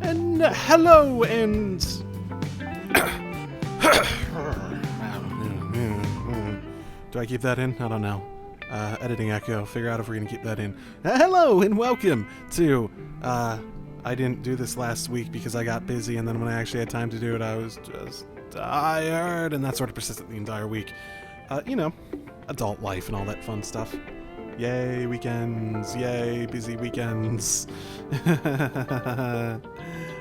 And hello and do I keep that in? I don't know. Editing echo, figure out if we're gonna keep that in. Hello and welcome to I didn't do this last week because I got busy, and then when I actually had time to do it I was just tired, and that sort of persisted the entire week. Adult life and all that fun stuff. Yay, weekends. Yay, busy weekends.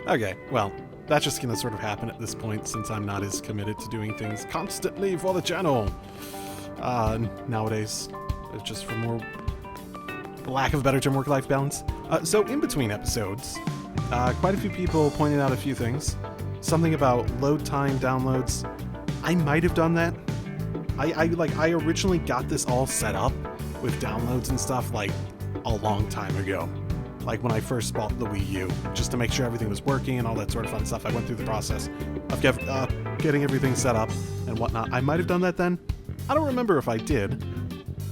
Okay, well, that's just gonna sort of happen at this point since I'm not as committed to doing things constantly for the channel. Nowadays, it's just for more lack of a better term, work-life balance. So in between episodes, quite a few people pointed out a few things. Something about load time downloads. I might have done that. I originally got this all set up with downloads and stuff like a long time ago. Like when I first bought the Wii U, just to make sure everything was working and all that sort of fun stuff. I went through the process of getting everything set up and whatnot. I might have done that then. I don't remember if I did.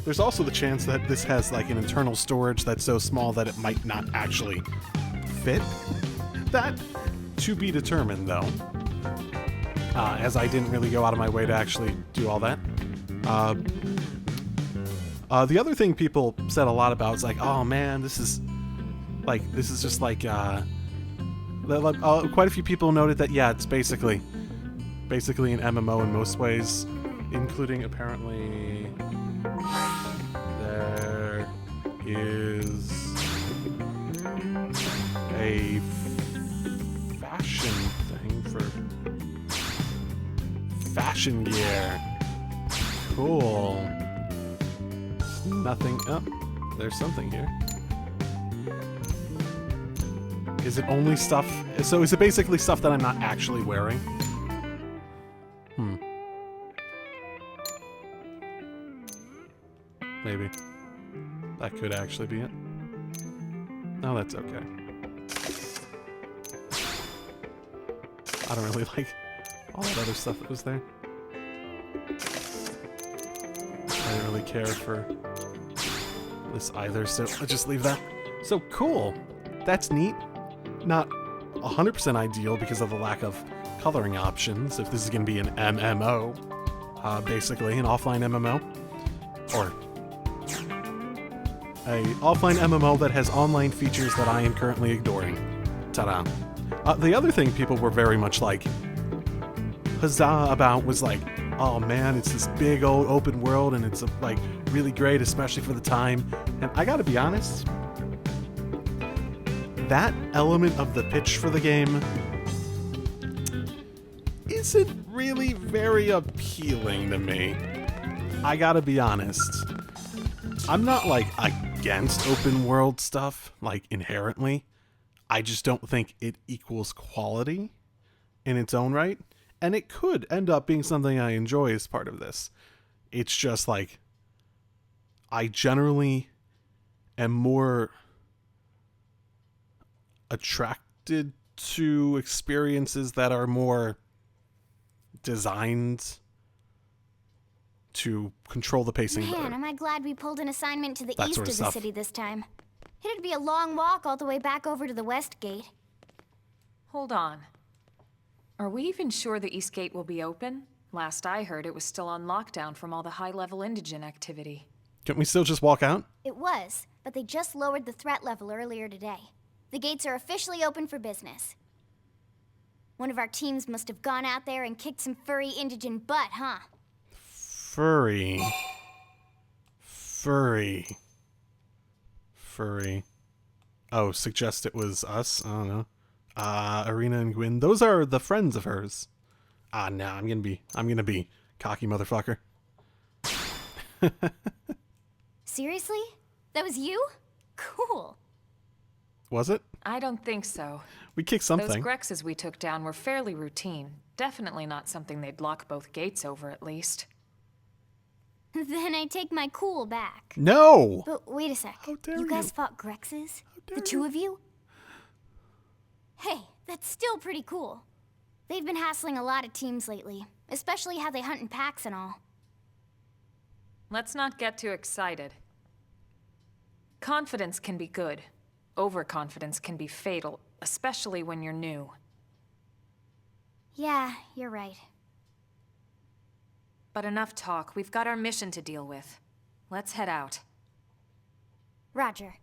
There's also the chance that this has like an internal storage that's so small that it might not actually fit. That to be determined though, as I didn't really go out of my way to actually do all that. The other thing people said a lot about is like, oh man, this is just like, quite a few people noted that, yeah, it's basically an MMO in most ways, including apparently there is a fashion thing for fashion gear. Cool. Nothing. Oh, there's something here. Is it only stuff? So is it basically stuff that I'm not actually wearing? Maybe. That could actually be it. No, that's okay. I don't really like all that other stuff that was there. I didn't really care for this either, so I'll just leave that. So cool. That's neat. Not 100% ideal because of the lack of coloring options, if this is going to be an MMO. Basically, an offline MMO. Or a offline MMO that has online features that I am currently ignoring. Ta-da. The other thing people were very much like, huzzah about was like, oh man, it's this big old open world and it's like really great, especially for the time. And I gotta be honest, that element of the pitch for the game isn't really very appealing to me. I gotta be honest. I'm not like against open world stuff, like inherently. I just don't think it equals quality in its own right. And it could end up being something I enjoy as part of this. It's just like, I generally am more attracted to experiences that are more designed to control the pacing better. Man, am I glad we pulled an assignment to the east of the city this time. It'd be a long walk all the way back over to the west gate. Hold on. Are we even sure the east gate will be open? Last I heard, it was still on lockdown from all the high-level indigent activity. Can't we still just walk out? It was, but they just lowered the threat level earlier today. The gates are officially open for business. One of our teams must have gone out there and kicked some furry indigent butt, huh? Furry. Oh, suggest it was us? I don't know. Arena and Gwyn. Those are the friends of hers. No, I'm gonna be cocky motherfucker. Seriously? That was you? Cool. Was it? I don't think so. We kicked something. Those Grexes we took down were fairly routine. Definitely not something they'd lock both gates over, at least. Then I take my cool back. No! But wait a sec. How dare you guys fought Grexes? The two of you? Hey, that's still pretty cool. They've been hassling a lot of teams lately, especially how they hunt in packs and all. let's not get too excited. Confidence can be good. Overconfidence can be fatal, especially when you're new. Yeah, you're right. But enough talk. We've got our mission to deal with. Let's head out. Roger.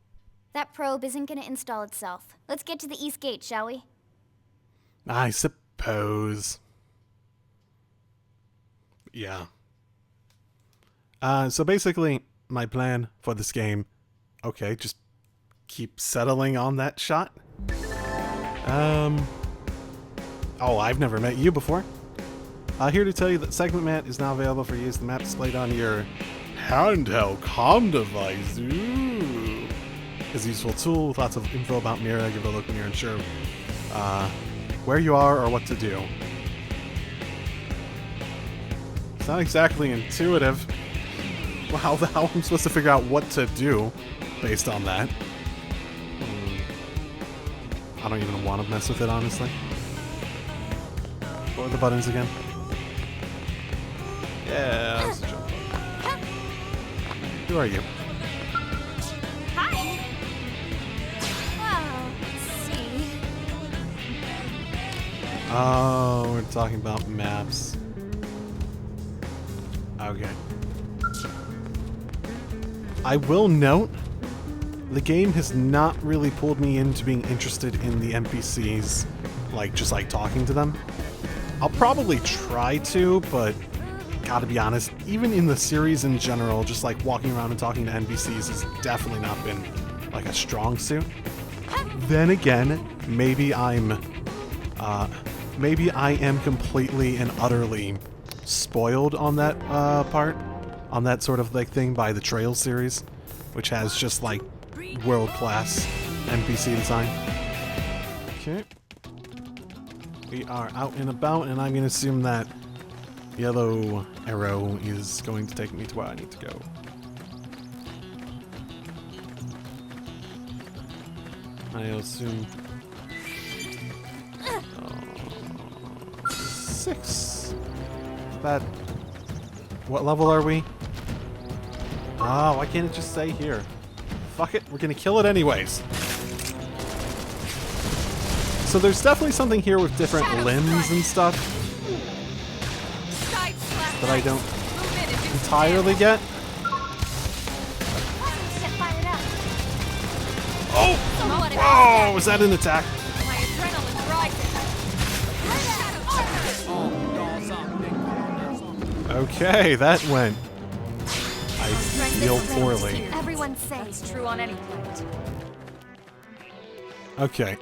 That probe isn't gonna install itself. Let's get to the East Gate, shall we? I suppose. Yeah. So basically, my plan for this game, okay, just keep settling on that shot. Oh, I've never met you before. Here to tell you that Segment Mat is now available for use. The map displayed on your handheld comm device. Ooh. Is a useful tool with lots of info about Mira. Give it a look when you're unsure where you are or what to do. It's not exactly intuitive. Wow, how I'm supposed to figure out what to do based on that. I don't even want to mess with it, honestly. What are the buttons again? Yeah, let's jump. Who are you? Hi! Well, let's see. Oh, we're talking about maps. Okay. I will note, the game has not really pulled me into being interested in the NPCs, just talking to them. I'll probably try to, but gotta be honest, even in the series in general, just walking around and talking to NPCs has definitely not been a strong suit. Then again, maybe I am completely and utterly spoiled on that part, on that sort of thing by the Trails series, which has just world-class NPC design. Okay. We are out and about, and I'm going to assume that yellow arrow is going to take me to where I need to go. I assume... 6. That... What level are we? Oh, why can't it just say here? Fuck it, we're gonna kill it anyways. So there's definitely something here with different limbs and stuff that I don't entirely get. Oh! Whoa! Was that an attack? Okay, that went. I feel poorly. Everyone's safe. That's true on any planet. Okay.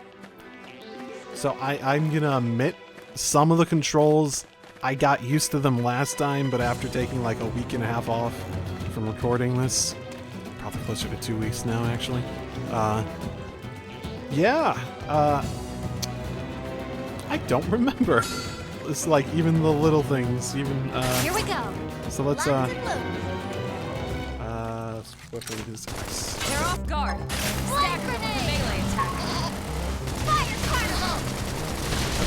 So I'm gonna admit, some of the controls, I got used to them last time, but after taking a week and a half off from recording this, probably closer to 2 weeks now, actually. Yeah. I don't remember. It's even the little things, even, Here we go. So let's, Locked and loaded. his axe. They're off guard. Fire grenade! Melee attack. Fire carnival!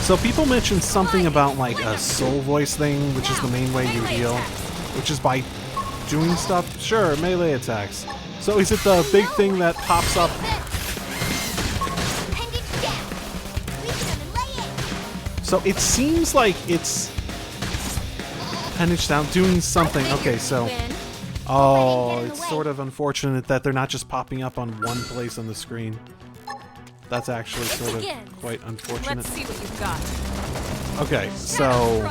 So people mentioned something about a soul voice thing, which is the main way you heal, which is by doing stuff. Sure, melee attacks. So is it the big thing that pops up? So it seems like it's appendage down, doing something. Okay, so it's sort of unfortunate that they're not just popping up on one place on the screen. That's actually sort of quite unfortunate. Let's see what you've got. Okay, so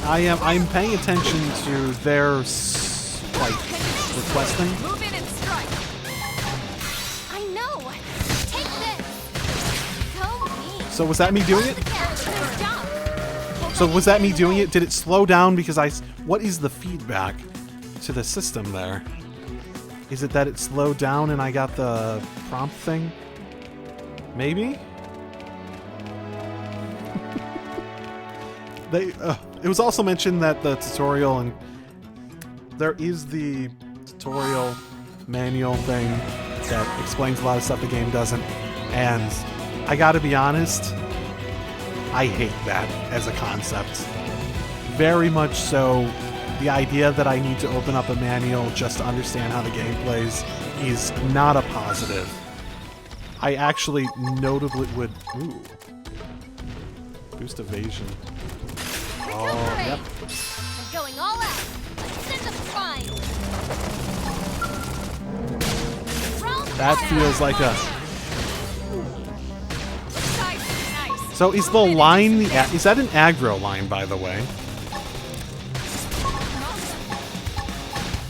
I'm paying attention to their requesting. Move in and strike. I know. Take this. So mean. So was that me doing it? So was that me doing it? Did it slow down because what is the feedback to the system there? Is it that it slowed down and I got the prompt thing? Maybe? It was also mentioned that the tutorial, and there is the tutorial manual thing that explains a lot of stuff the game doesn't, and I gotta be honest, I hate that as a concept. very much so the idea that I need to open up a manual just to understand how the game plays is not a positive. I actually notably would... Ooh. Boost evasion. Oh, yep. I'm going all out. Send them flying. That feels like a... Nice. So is the line the... Is that an aggro line, by the way?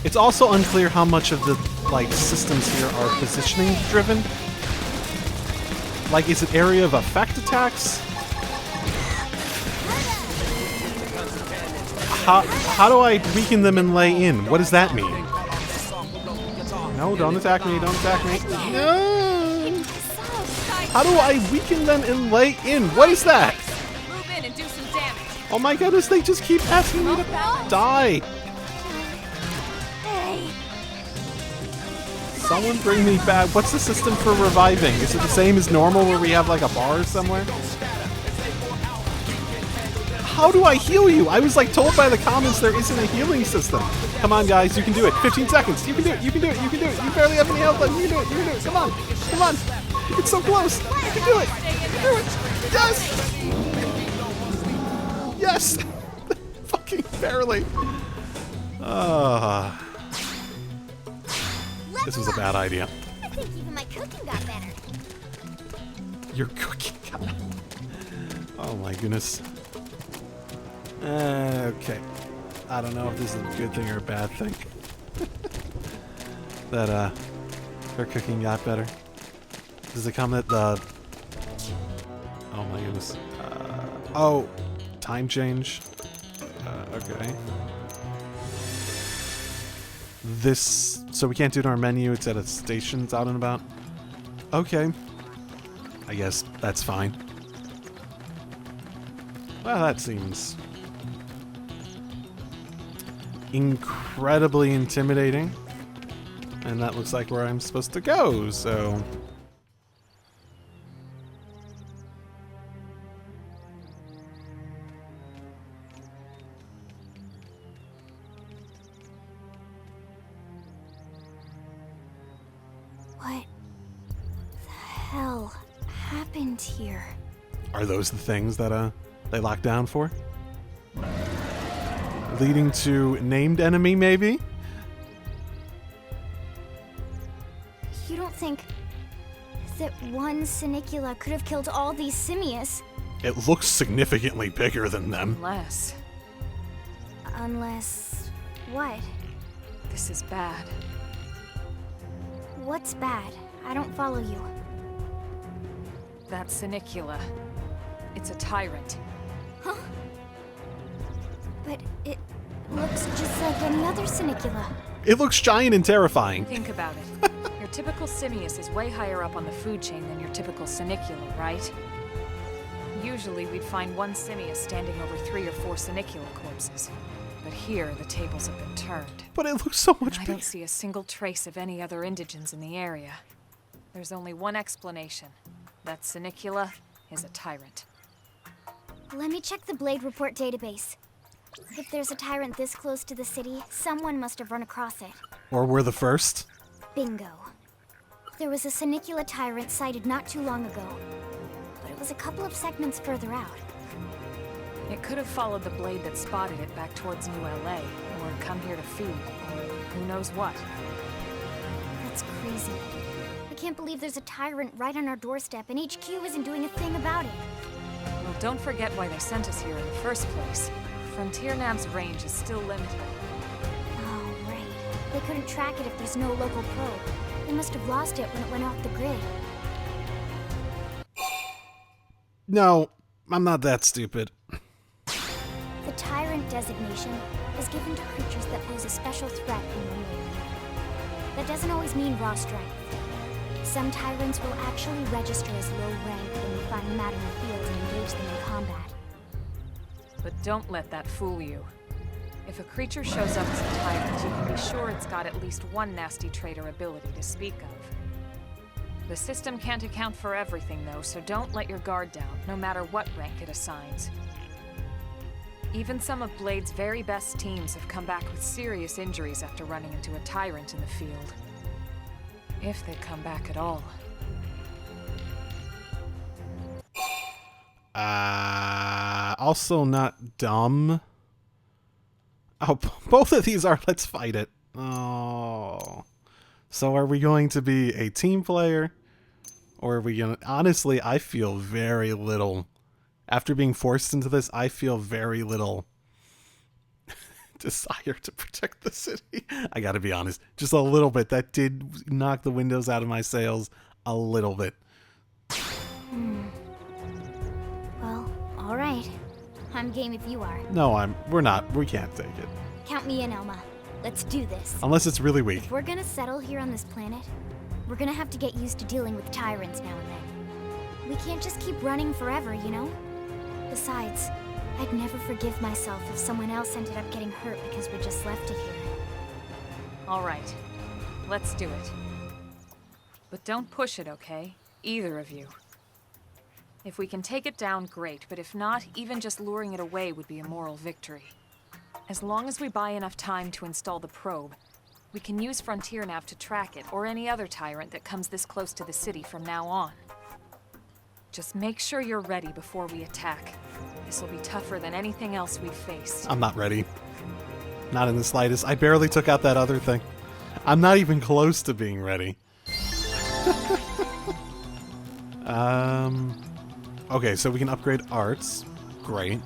It's also unclear how much of the, like, systems here are positioning driven. Like, is it area of effect attacks? How do I weaken them and lay in? What does that mean? No, don't attack me, don't attack me. No! How do I weaken them and lay in? What is that? Move in and do some damage. Oh my goodness, they just keep asking me to die. Someone bring me back. What's the system for reviving? Is it the same as normal where we have like a bar somewhere? How do I heal you? I was like told by the comments there isn't a healing system. Come on guys, you can do it. 15 seconds. You can do it. You can do it. You can do it. You barely have any health left. You can do it. You can do it. Come on. Come on. It's so close. You can do it. You can do it. Yes. Yes. Fucking barely. This was a bad idea. I think even my cooking got better. Your cooking got better. Oh my goodness. Okay. I don't know if this is a good thing or a bad thing. That, her cooking got better. Does it come at the... Oh my goodness. Oh, time change. Okay. This... So we can't do it in our menu, it's at a stations out and about. Okay. I guess that's fine. Well, that seems... incredibly intimidating. And that looks like where I'm supposed to go, so... What the hell happened here? Are those the things that, they locked down for? Leading to named enemy, maybe? You don't think that one Cinicula could have killed all these simius? It looks significantly bigger than them. Unless Unless... what? this is bad. What's bad? I don't follow you. That Cinicula. It's a tyrant. Huh? But it looks just like any other Cinicula. It looks giant and terrifying. Think about it. Your typical simius is way higher up on the food chain than your typical Cinicula, right? Usually we'd find one simius standing over 3 or 4 Cinicula corpses. But here, the tables have been turned. But it looks so much I bigger. don't see a single trace of any other indigents in the area. There's only one explanation. That Cinicula is a tyrant. Let me check the Blade Report database. If there's a tyrant this close to the city, someone must have run across it. Or we're the first. Bingo. There was a Cinicula tyrant sighted not too long ago, but it was a couple of segments further out. It could have followed the blade that spotted it back towards New LA, or come here to feed, or who knows what. That's crazy. I can't believe there's a tyrant right on our doorstep and HQ isn't doing a thing about it. Well, don't forget why they sent us here in the first place. Frontier Nav's range is still limited. Oh, right. They couldn't track it if there's no local probe. They must have lost it when it went off the grid. No, I'm not that stupid. The Tyrant designation is given to creatures that pose a special threat in one way or another. That doesn't always mean raw strength. Some Tyrants will actually register as low rank when we find them out in the field and engage them in combat. But don't let that fool you. If a creature shows up as a tyrant, you can be sure it's got at least one nasty trait or ability to speak of. The system can't account for everything, though, so don't let your guard down, no matter what rank it assigns. Even some of Blade's very best teams have come back with serious injuries after running into a Tyrant in the field. If they'd come back at all. Also not dumb. Oh, both of these are let's fight it. Oh. So are we going to be a team player? Or are we going to... Honestly, I feel very little. After being forced into this, I feel very little desire to protect the city. I gotta be honest. Just a little bit. That did knock the windows out of my sails a little bit. Well, alright. I'm game if you are. No, we're not. We can't take it. Count me in, Elma. Let's do this. Unless it's really weak. If we're gonna settle here on this planet, we're gonna have to get used to dealing with Tyrants now and then. We can't just keep running forever, you know? Besides, I'd never forgive myself if someone else ended up getting hurt because we just left it here. All right, let's do it. But don't push it, okay? Either of you. If we can take it down, great, but if not, even just luring it away would be a moral victory. As long as we buy enough time to install the probe, we can use Frontier Nav to track it, or any other Tyrant that comes this close to the city from now on. Just make sure you're ready before we attack. This will be tougher than anything else we've faced. I'm not ready. Not in the slightest. I barely took out that other thing. I'm not even close to being ready. Okay, so we can upgrade arts. Great.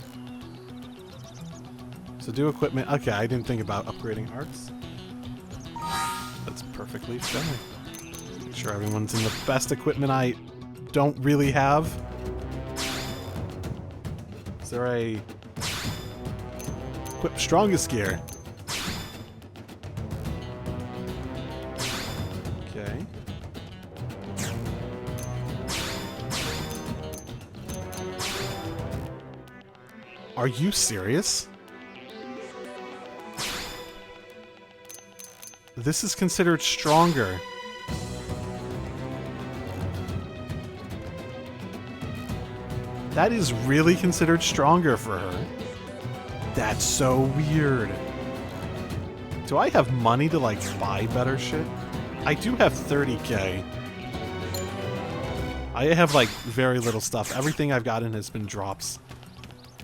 So do equipment. Okay, I didn't think about upgrading arts. That's perfectly fine. Make sure everyone's in the best equipment I don't really have. Is there a equip strongest gear? Okay. Are you serious? This is considered stronger. That is really considered stronger for her. That's so weird. Do I have money to, like, buy better shit? I do have 30K. I have, like, very little stuff. Everything I've gotten has been drops.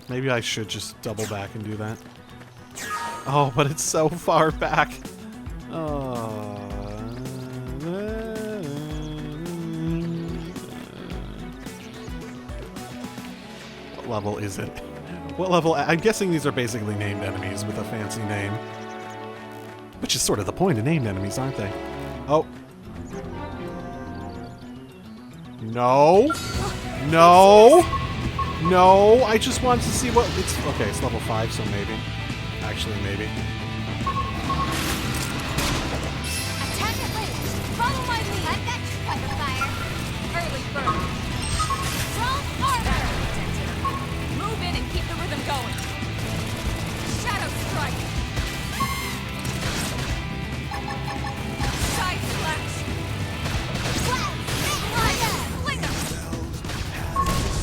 Maybe I should just double back and do that. Oh, but it's so far back. What level is it? What level? I'm guessing these are basically named enemies with a fancy name. Which is sort of the point of named enemies, aren't they? Oh. No. No. No. I just wanted to see what... It's okay, it's level 5, so maybe. Actually, maybe. Attack it late! Follow my lead! I've got you, Thunderfire! Early bird. Strong armor! Move in and keep the rhythm going. Shadow strike. Side slash.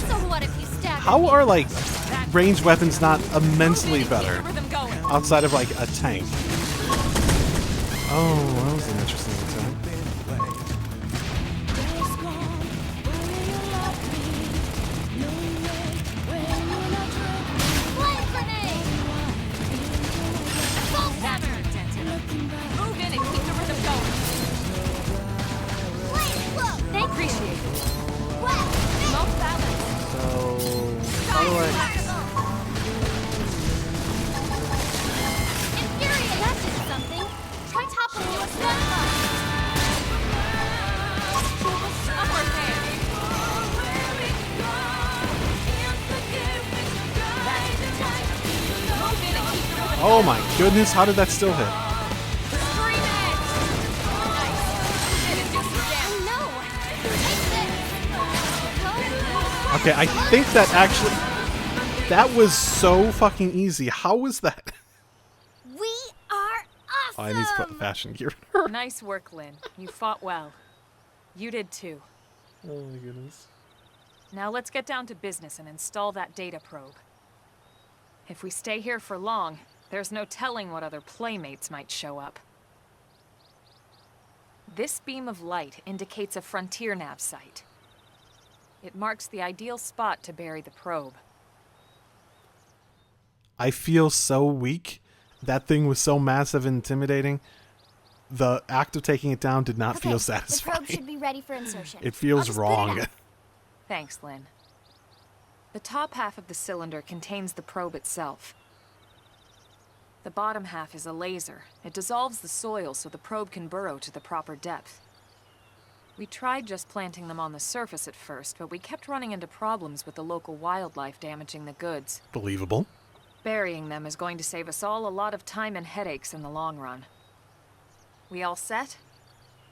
So what if you stab How are, like, ranged weapons not immensely better? Rhythm going. Outside of, like, a tank. Oh, that was an interesting attack. Flame grenade! Bolt hammer! Move in and keep the rhythm going. Flame cloak! They appreciate it. Well, Most balance. So, how do I... Infuriate! That did something! Try toppling you a step Upward hand. Move in and keep the rhythm Oh my goodness, how did that still hit? Scream edge. Nice. Did it just again. No! Take this! Okay, I think that actually... That was so fucking easy. How was that? We are awesome! Oh, I need to put the fashion gear in her. Nice work, Lynn. You fought well. You did too. Oh my goodness. Now let's get down to business and install that data probe. If we stay here for long, there's no telling what other playmates might show up. This beam of light indicates a frontier nav site. It marks the ideal spot to bury the probe. I feel so weak. That thing was so massive and intimidating. The act of taking it down did not feel satisfying. The probe should be ready for insertion. It feels I'll just wrong. put it up. Thanks, Lynn. The top half of the cylinder contains the probe itself. The bottom half is a laser. It dissolves the soil so the probe can burrow to the proper depth. We tried just planting them on the surface at first, but we kept running into problems with the local wildlife damaging the goods. Believable. Burying them is going to save us all a lot of time and headaches in the long run. We all set?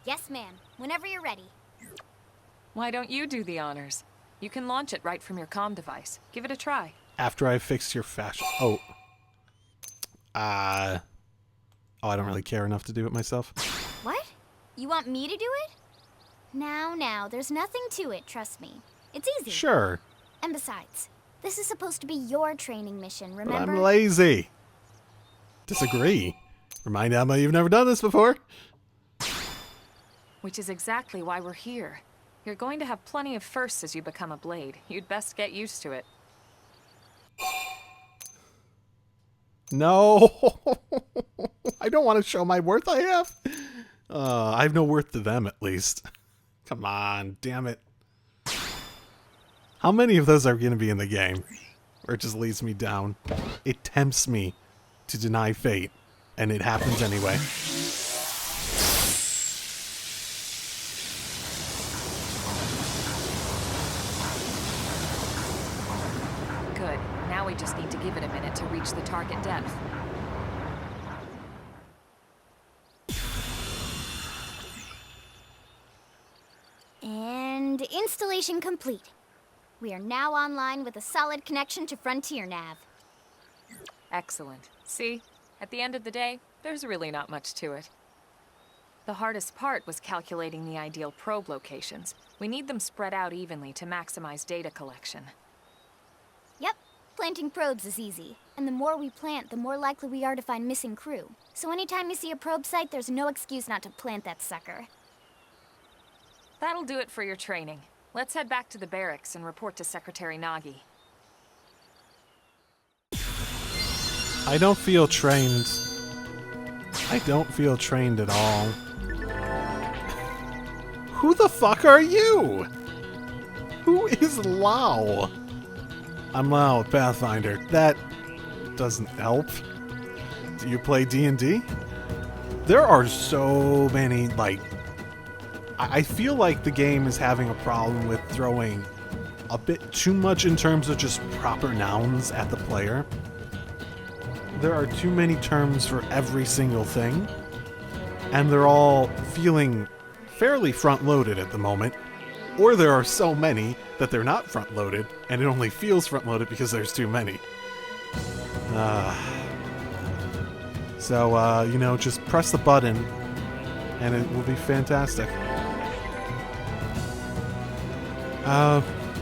Yes, ma'am. Whenever you're ready. Why don't you do the honors? You can launch it right from your comm device. Give it a try. After I fix your fashion. Oh, I don't really care enough to do it myself. What? You want me to do it? Now, there's nothing to it, trust me. It's easy. Sure. And besides, this is supposed to be your training mission, But remember? I'm lazy. Disagree. Remind Emma you've never done this before. Which is exactly why we're here. You're going to have plenty of firsts as you become a blade. You'd best get used to it. No. I don't want to show my worth I have. I have no worth to them, at least. Come on, damn it. How many of those are going to be in the game? Or it just leads me down? It tempts me to deny fate, and it happens anyway. Good. Now we just need to give it a minute to reach the target depth. And installation complete. We are now online with a solid connection to Frontier Nav. Excellent. See? At the end of the day, there's really not much to it. The hardest part was calculating the ideal probe locations. We need them spread out evenly to maximize data collection. Yep, planting probes is easy. And the more we plant, the more likely we are to find missing crew. So anytime you see a probe site, there's no excuse not to plant that sucker. That'll do it for your training. Let's head back to the barracks and report to Secretary Nagi. I don't feel trained. I don't feel trained at all. Who the fuck are you? Who is Lao? I'm Lao, Pathfinder. That doesn't help. Do you play D&D? There are so many, like... I feel like the game is having a problem with throwing a bit too much in terms of just proper nouns at the player. There are too many terms for every single thing, and they're all feeling fairly front-loaded at the moment, or there are so many that they're not front-loaded, and it only feels front-loaded because there's too many. So, you know, just press the button, and it will be fantastic.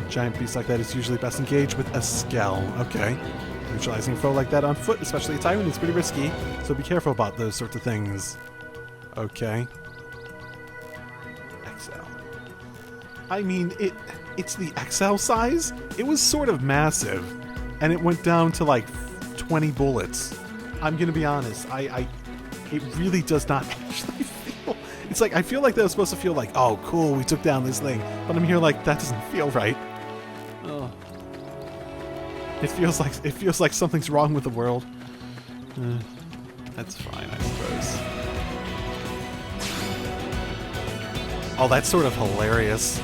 Giant beast like that is usually best engaged with a skell. Okay. Neutralizing a foe like that on foot, especially a tyrant, is pretty risky, so be careful about those sorts of things. Okay. XL. I mean, it's the XL size? It was sort of massive, and it went down to like 20 bullets. I'm gonna be honest, it really does not actually feel... It's like, I feel like that was supposed to feel like, oh, cool, we took down this thing. But I'm here like, that doesn't feel right. Oh. It feels like something's wrong with the world. That's fine, I suppose. Oh, that's sort of hilarious.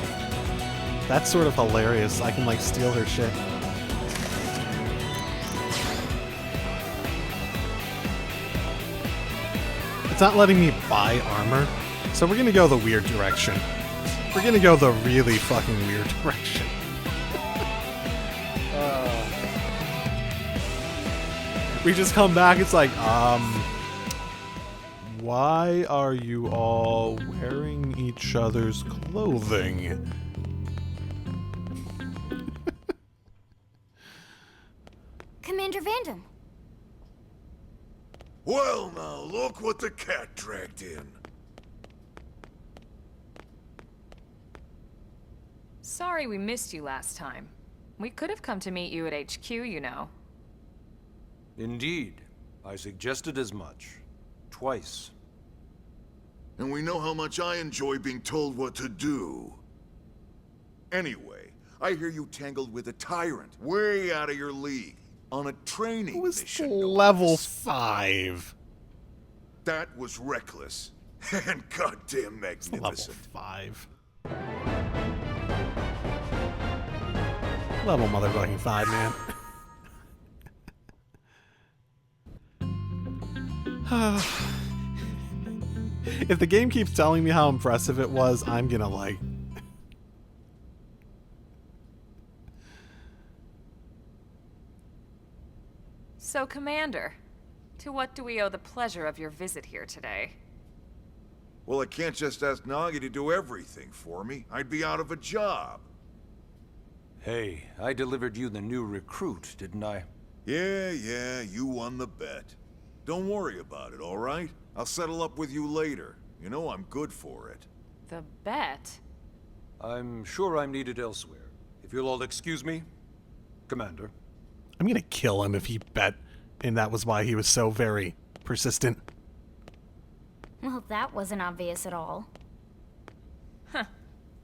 That's sort of hilarious. I can, like, steal her shit. It's not letting me buy armor. So we're gonna go the weird direction. We're gonna go the really fucking weird direction. We just come back, it's like, why are you all wearing each other's clothing? Commander Vandam. Well, now, look what the cat dragged in. Sorry we missed you last time. We could have come to meet you at HQ, you know. Indeed. I suggested as much. Twice. And we know how much I enjoy being told what to do. Anyway, I hear you tangled with a tyrant, way out of your league, on a training It was mission. no level less. 5. That was reckless. And goddamn Level magnificent. 5. Level motherfucking 5, man. If the game keeps telling me how impressive it was, I'm gonna like... So, Commander, to what do we owe the pleasure of your visit here today? Well, I can't just ask Nagi to do everything for me. I'd be out of a job. Hey, I delivered you the new recruit, didn't I? Yeah, you won the bet. Don't worry about it, all right? I'll settle up with you later. You know I'm good for it. The bet? I'm sure I'm needed elsewhere. If you'll all excuse me, Commander. I'm gonna kill him if he bet, and that was why he was so very persistent. Well, that wasn't obvious at all. Huh.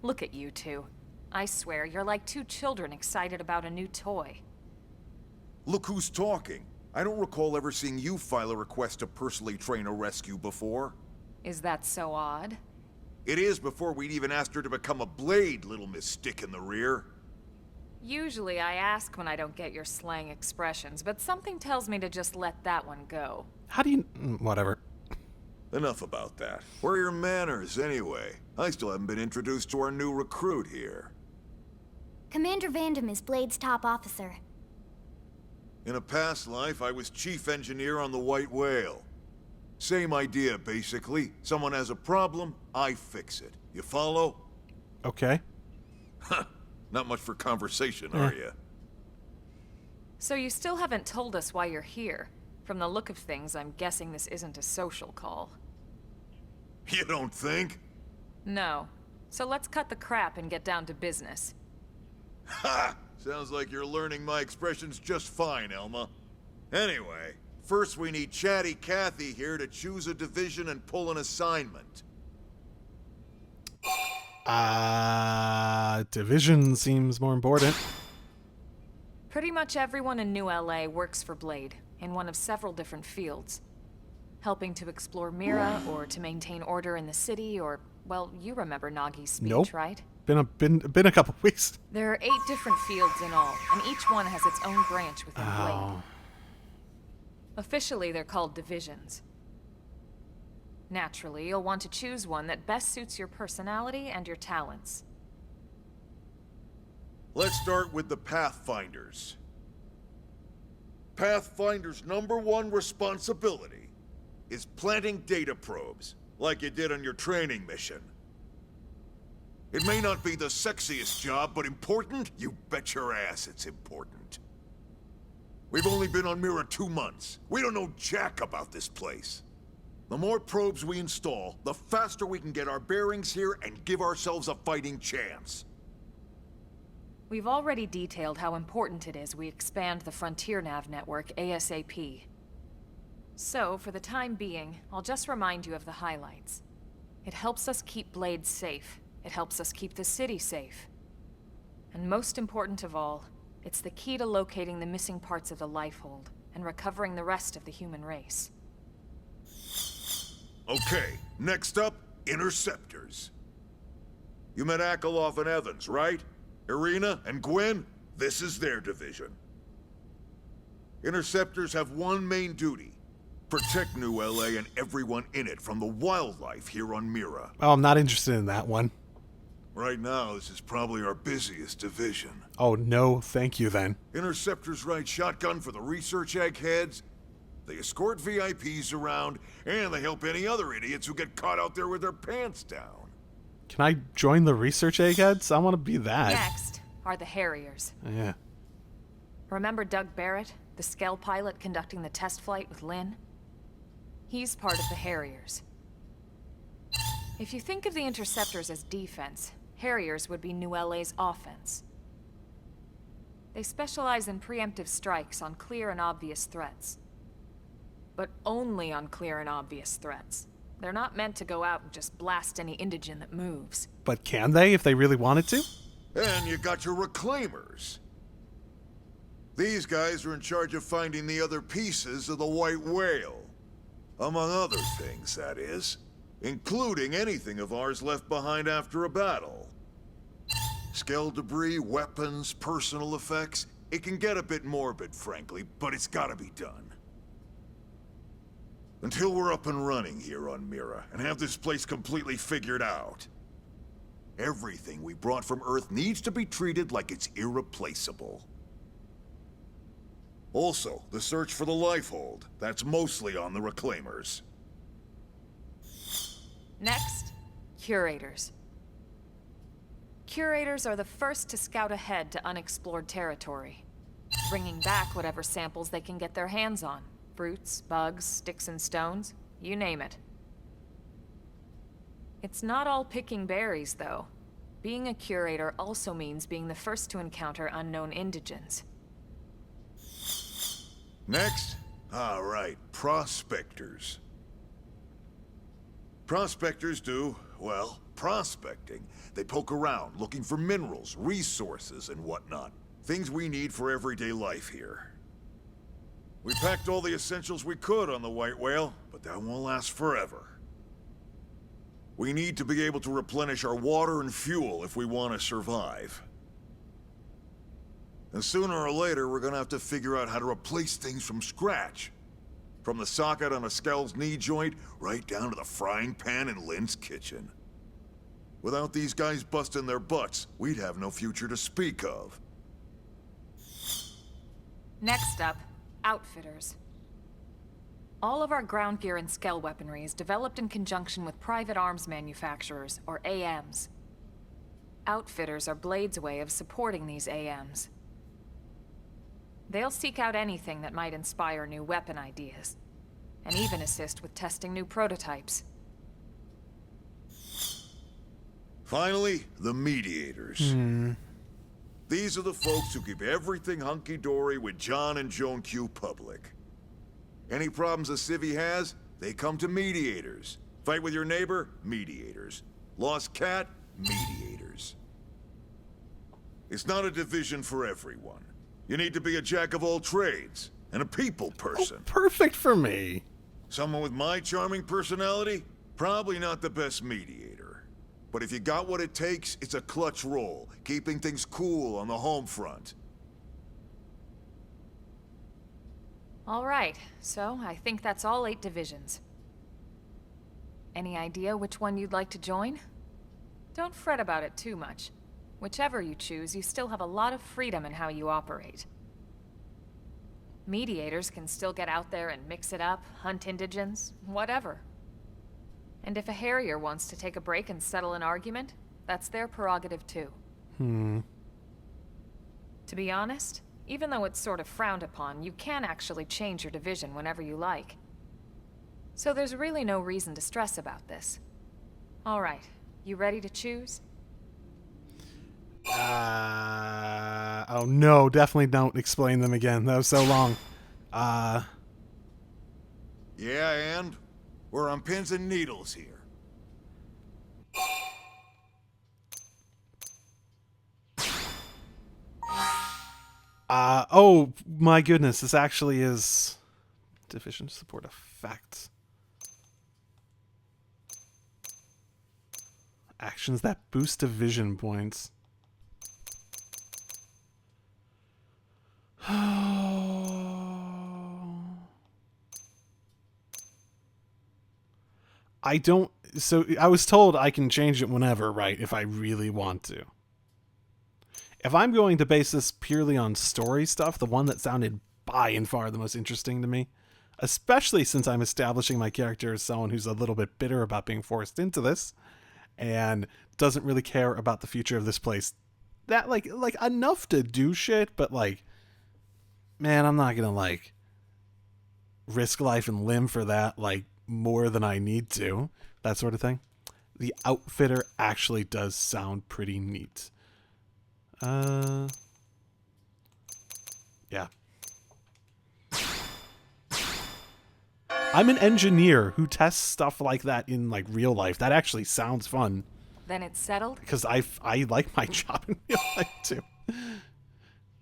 Look at you two. I swear, you're like two children excited about a new toy. Look who's talking. I don't recall ever seeing you file a request to personally train a rescue before. Is that so odd? It is before we'd even asked her to become a blade, little Miss Stick in the rear. Usually I ask when I don't get your slang expressions, but something tells me to just let that one go. How do you... whatever. Enough about that. Where are your manners, anyway? I still haven't been introduced to our new recruit here. Commander Vandam is Blade's top officer. In a past life, I was chief engineer on the White Whale. Same idea, basically. Someone has a problem, I fix it. You follow? Okay. Huh. Not much for conversation, are you? So you still haven't told us why you're here. From the look of things, I'm guessing this isn't a social call. You don't think? No. So let's cut the crap and get down to business. Ha! Sounds like you're learning my expressions just fine, Elma. Anyway, first we need Chatty Cathy here to choose a division and pull an assignment. Division seems more important. Pretty much everyone in New LA works for Blade, in one of several different fields. Helping to explore Mira, or to maintain order in the city, or, well, you remember Nagi's speech, Nope. right? Been a couple weeks. There are 8 different fields in all, and each one has its own branch within Blade. Oh. Officially, they're called divisions. Naturally, you'll want to choose one that best suits your personality and your talents. Let's start with the Pathfinders. Pathfinder's #1 responsibility is planting data probes, like you did on your training mission. It may not be the sexiest job, but important? You bet your ass it's important. We've only been on Mira 2 months. We don't know jack about this place. The more probes we install, the faster we can get our bearings here and give ourselves a fighting chance. We've already detailed how important it is we expand the Frontier Nav network ASAP. So, for the time being, I'll just remind you of the highlights. It helps us keep Blade safe. It helps us keep the city safe. And most important of all, it's the key to locating the missing parts of the Lifehold and recovering the rest of the human race. Okay, next up, Interceptors. You met Akeloff and Evans, right? Irina and Gwen? This is their division. Interceptors have one main duty. Protect New LA and everyone in it from the wildlife here on Mira. Oh, I'm not interested in that one. Right now, this is probably our busiest division. Oh, no, thank you then. Interceptors ride shotgun for the research eggheads. They escort VIPs around, and they help any other idiots who get caught out there with their pants down. Can I join the research eggheads? I want to be that. Next are the Harriers. Yeah. Remember Doug Barrett? the Skell pilot conducting the test flight with Lynn. He's part of the Harriers. If you think of the Interceptors as defense, Harriers would be New LA's offense. They specialize in preemptive strikes on clear and obvious threats. But only on clear and obvious threats. They're not meant to go out and just blast any indigen that moves. But can they if they really wanted to? And you got your reclaimers. These guys are in charge of finding the other pieces of the White Whale. Among other things, that is. Including anything of ours left behind after a battle. Skell debris, weapons, personal effects. It can get a bit morbid, frankly, but it's gotta be done. Until we're up and running here on Mira, and have this place completely figured out. Everything we brought from Earth needs to be treated like it's irreplaceable. Also, the search for the Lifehold. That's mostly on the Reclaimers. Next, Curators. Curators are the first to scout ahead to unexplored territory, bringing back whatever samples they can get their hands on. Fruits, bugs, sticks and stones, you name it. It's not all picking berries, though. Being a curator also means being the first to encounter unknown indigens. Next? All right, prospectors. Prospectors do, well, prospecting. They poke around, looking for minerals, resources, and whatnot. Things we need for everyday life here. We packed all the essentials we could on the White Whale, but that won't last forever. We need to be able to replenish our water and fuel if we want to survive. And sooner or later, we're gonna have to figure out how to replace things from scratch. From the socket on a Skell's knee joint, right down to the frying pan in Lynn's kitchen. Without these guys busting their butts, we'd have no future to speak of. Next up, Outfitters. All of our ground gear and Skell weaponry is developed in conjunction with private arms manufacturers, or AMs. Outfitters are Blade's way of supporting these AMs. They'll seek out anything that might inspire new weapon ideas, and even assist with testing new prototypes. Finally, the Mediators. These are the folks who keep everything hunky-dory with John and Joan Q public. Any problems a civvy has, they come to Mediators. Fight with your neighbor? Mediators. Lost cat? Mediators. It's not a division for everyone. You need to be a jack of all trades, and a people person. Oh, perfect for me. Someone with my charming personality? Probably not the best mediator. But if you got what it takes, it's a clutch role, keeping things cool on the home front. All right, so I think that's all 8 divisions. Any idea which one you'd like to join? Don't fret about it too much. Whichever you choose, you still have a lot of freedom in how you operate. Mediators can still get out there and mix it up, hunt indigens, whatever. And if a Harrier wants to take a break and settle an argument, that's their prerogative too. To be honest, even though it's sort of frowned upon, you can actually change your division whenever you like. So there's really no reason to stress about this. All right, you ready to choose? Oh no, definitely don't explain them again. That was so long. Yeah, and? We're on pins and needles here. Oh my goodness, this actually is division support effects. Actions that boost division points. I don't... So, I was told I can change it whenever, right? If I really want to. If I'm going to base this purely on story stuff, the one that sounded by and far the most interesting to me, especially since I'm establishing my character as someone who's a little bit bitter about being forced into this, and doesn't really care about the future of this place, that, like enough to do shit, but, like, man, I'm not gonna like risk life and limb for that like more than I need to, that sort of thing. The outfitter actually does sound pretty neat. Yeah. I'm an engineer who tests stuff like that in like real life. That actually sounds fun. Then it's settled? Because I like my job in real life too.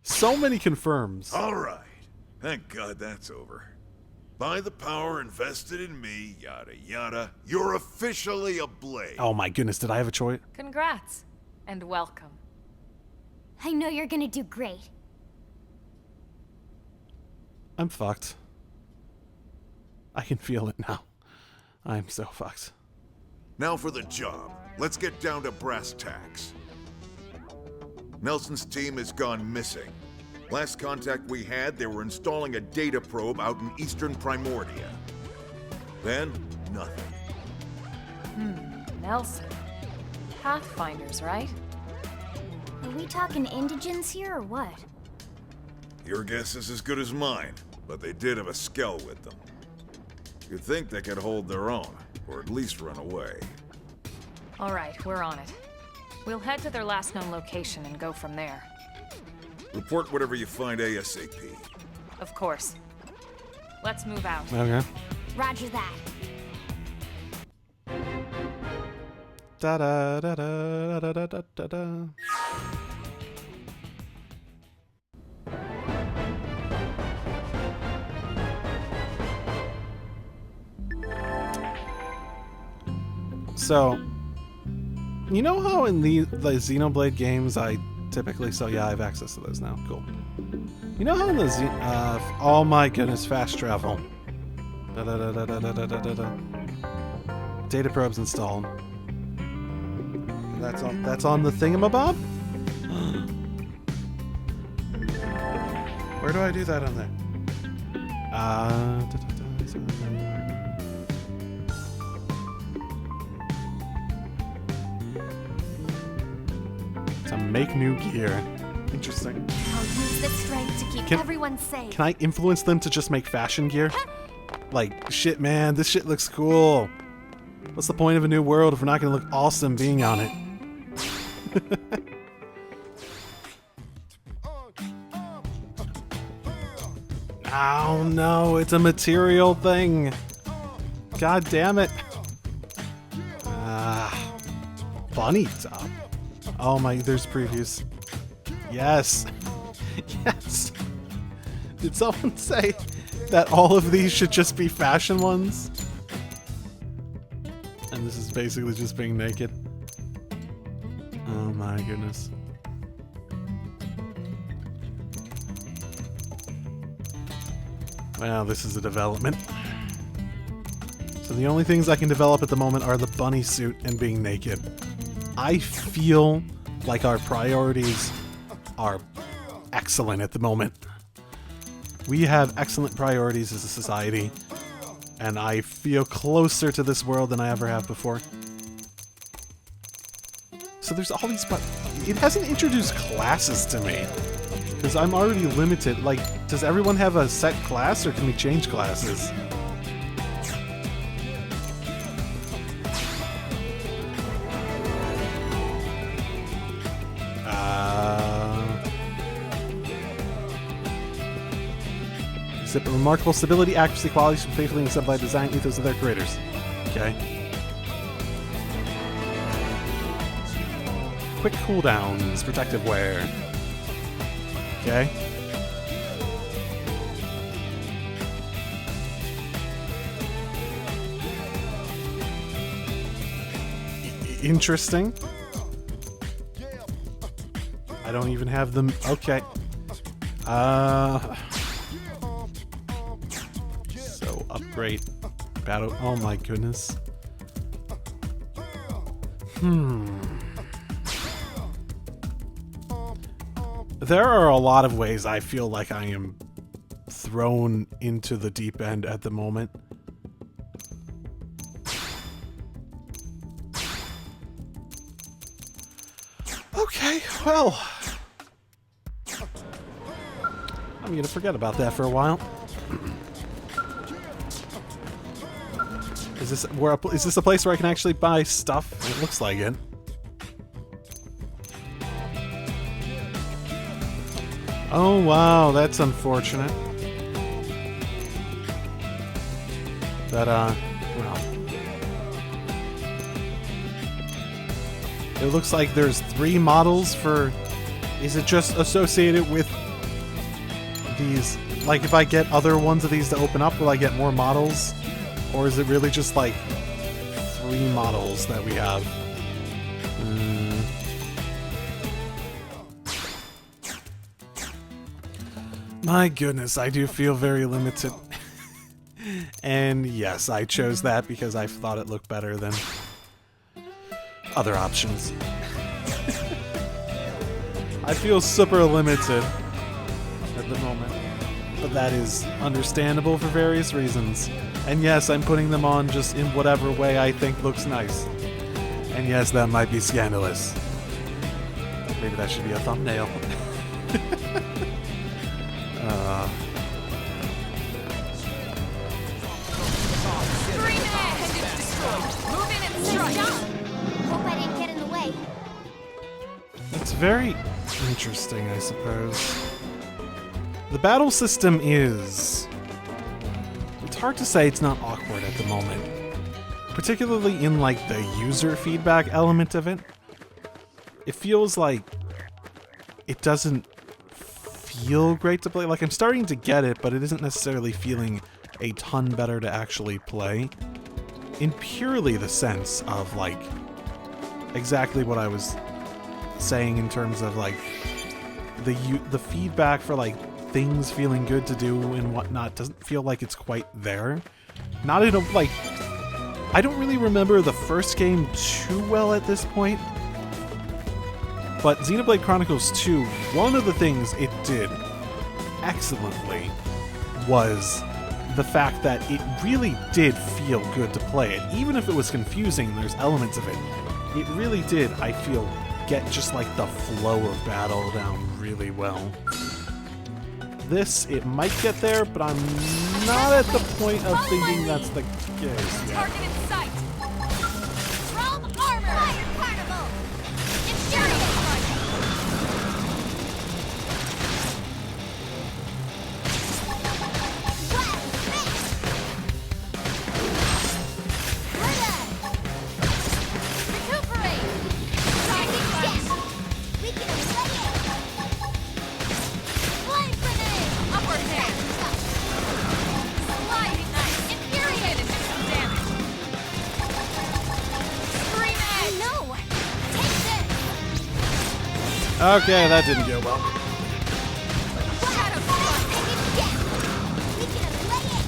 So many confirms. All right. Thank God that's over. By the power invested in me, yada yada, you're officially a Blade. Oh my goodness, did I have a choice? Congrats. And welcome. I know you're gonna do great. I'm fucked. I can feel it now. I'm so fucked. Now for the job. Let's get down to brass tacks. Nelson's team has gone missing. Last contact we had, they were installing a data probe out in eastern Primordia. Then, nothing. Nelson. Pathfinders, right? Are we talking indigents here or what? Your guess is as good as mine, but they did have a skell with them. You'd think they could hold their own, or at least run away. All right, we're on it. We'll head to their last known location and go from there. Report whatever you find ASAP. Of course. Let's move out. Okay. Roger that. Da da da da da da da da da. So, you know how in the Xenoblade games I typically, so yeah, I have access to those now. Cool. You know how in the oh my goodness, fast travel. Da da da da da da da da da. Data probes installed. That's on the thingamabob? Where do I do that on there? To make new gear. Interesting. I'll use the strength to keep everyone safe. Can I influence them to just make fashion gear? Like, shit, man, this shit looks cool. What's the point of a new world if we're not gonna look awesome being on it? Oh no, it's a material thing. God damn it. Bunny top. Oh my, there's previews. Yes. Yes. Did someone say that all of these should just be fashion ones? And this is basically just being naked. Oh my goodness. Well, this is a development. So the only things I can develop at the moment are the bunny suit and being naked. I feel like our priorities are excellent at the moment. We have excellent priorities as a society, and I feel closer to this world than I ever have before. So there's all these, but it hasn't introduced classes to me, because I'm already limited. Like, does everyone have a set class, or can we change classes? Exhibit remarkable stability, accuracy, qualities from faithfully accepted by design ethos of their creators. Okay. Quick cooldowns, protective wear. Okay. Interesting. I don't even have them. Okay. So upgrade battle. Oh my goodness. There are a lot of ways I feel like I am thrown into the deep end at the moment. Okay, well, I'm I'm gonna forget about that for a while. Is this a place where I can actually buy stuff? It looks like it. Oh wow, that's unfortunate. That well. It looks like there's 3 models for... Is it just associated with these... Like, if I get other ones of these to open up, will I get more models? Or is it really just, like, 3 models that we have? My goodness, I do feel very limited. And yes, I chose that because I thought it looked better than other options. I feel super limited at the moment, but that is understandable for various reasons. And yes, I'm putting them on just in whatever way I think looks nice. And yes, that might be scandalous. Maybe that should be a thumbnail. Hope I didn't get in the way. It's very interesting, I suppose. The battle system is... It's hard to say it's not awkward at the moment. Particularly in, like, the user feedback element of it. It feels like it doesn't feel great to play. Like, I'm starting to get it, but it isn't necessarily feeling a ton better to actually play. In purely the sense of, like, exactly what I was saying in terms of, like, the feedback for, like, things feeling good to do and whatnot doesn't feel like it's quite there. Not in a, like... I don't really remember the first game too well at this point, but Xenoblade Chronicles 2, one of the things it did excellently was the fact that it really did feel good to play it. Even if it was confusing, there's elements of it. It really did, I feel, get just like the flow of battle down really well. This, it might get there, but I'm not at the point of thinking that's the case yet. Target in sight. Realm armor. Fire carnival. Infuriate. Recuperate. We can play it. Flame grenade. Upward hand. Sliding knife. Infuriated. Some damage. Scream edge. No. Take this. Okay, that didn't go well. Shadow Ball. We can play it.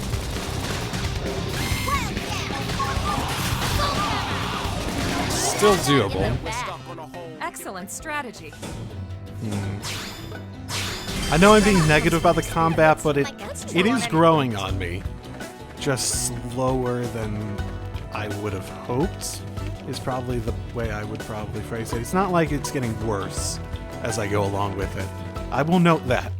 Wild Gap. Still doable. Excellent strategy. I know I'm being negative about the combat, but it is growing on me. Just slower than I would have hoped is probably the way I would probably phrase it. It's not like it's getting worse as I go along with it. I will note that.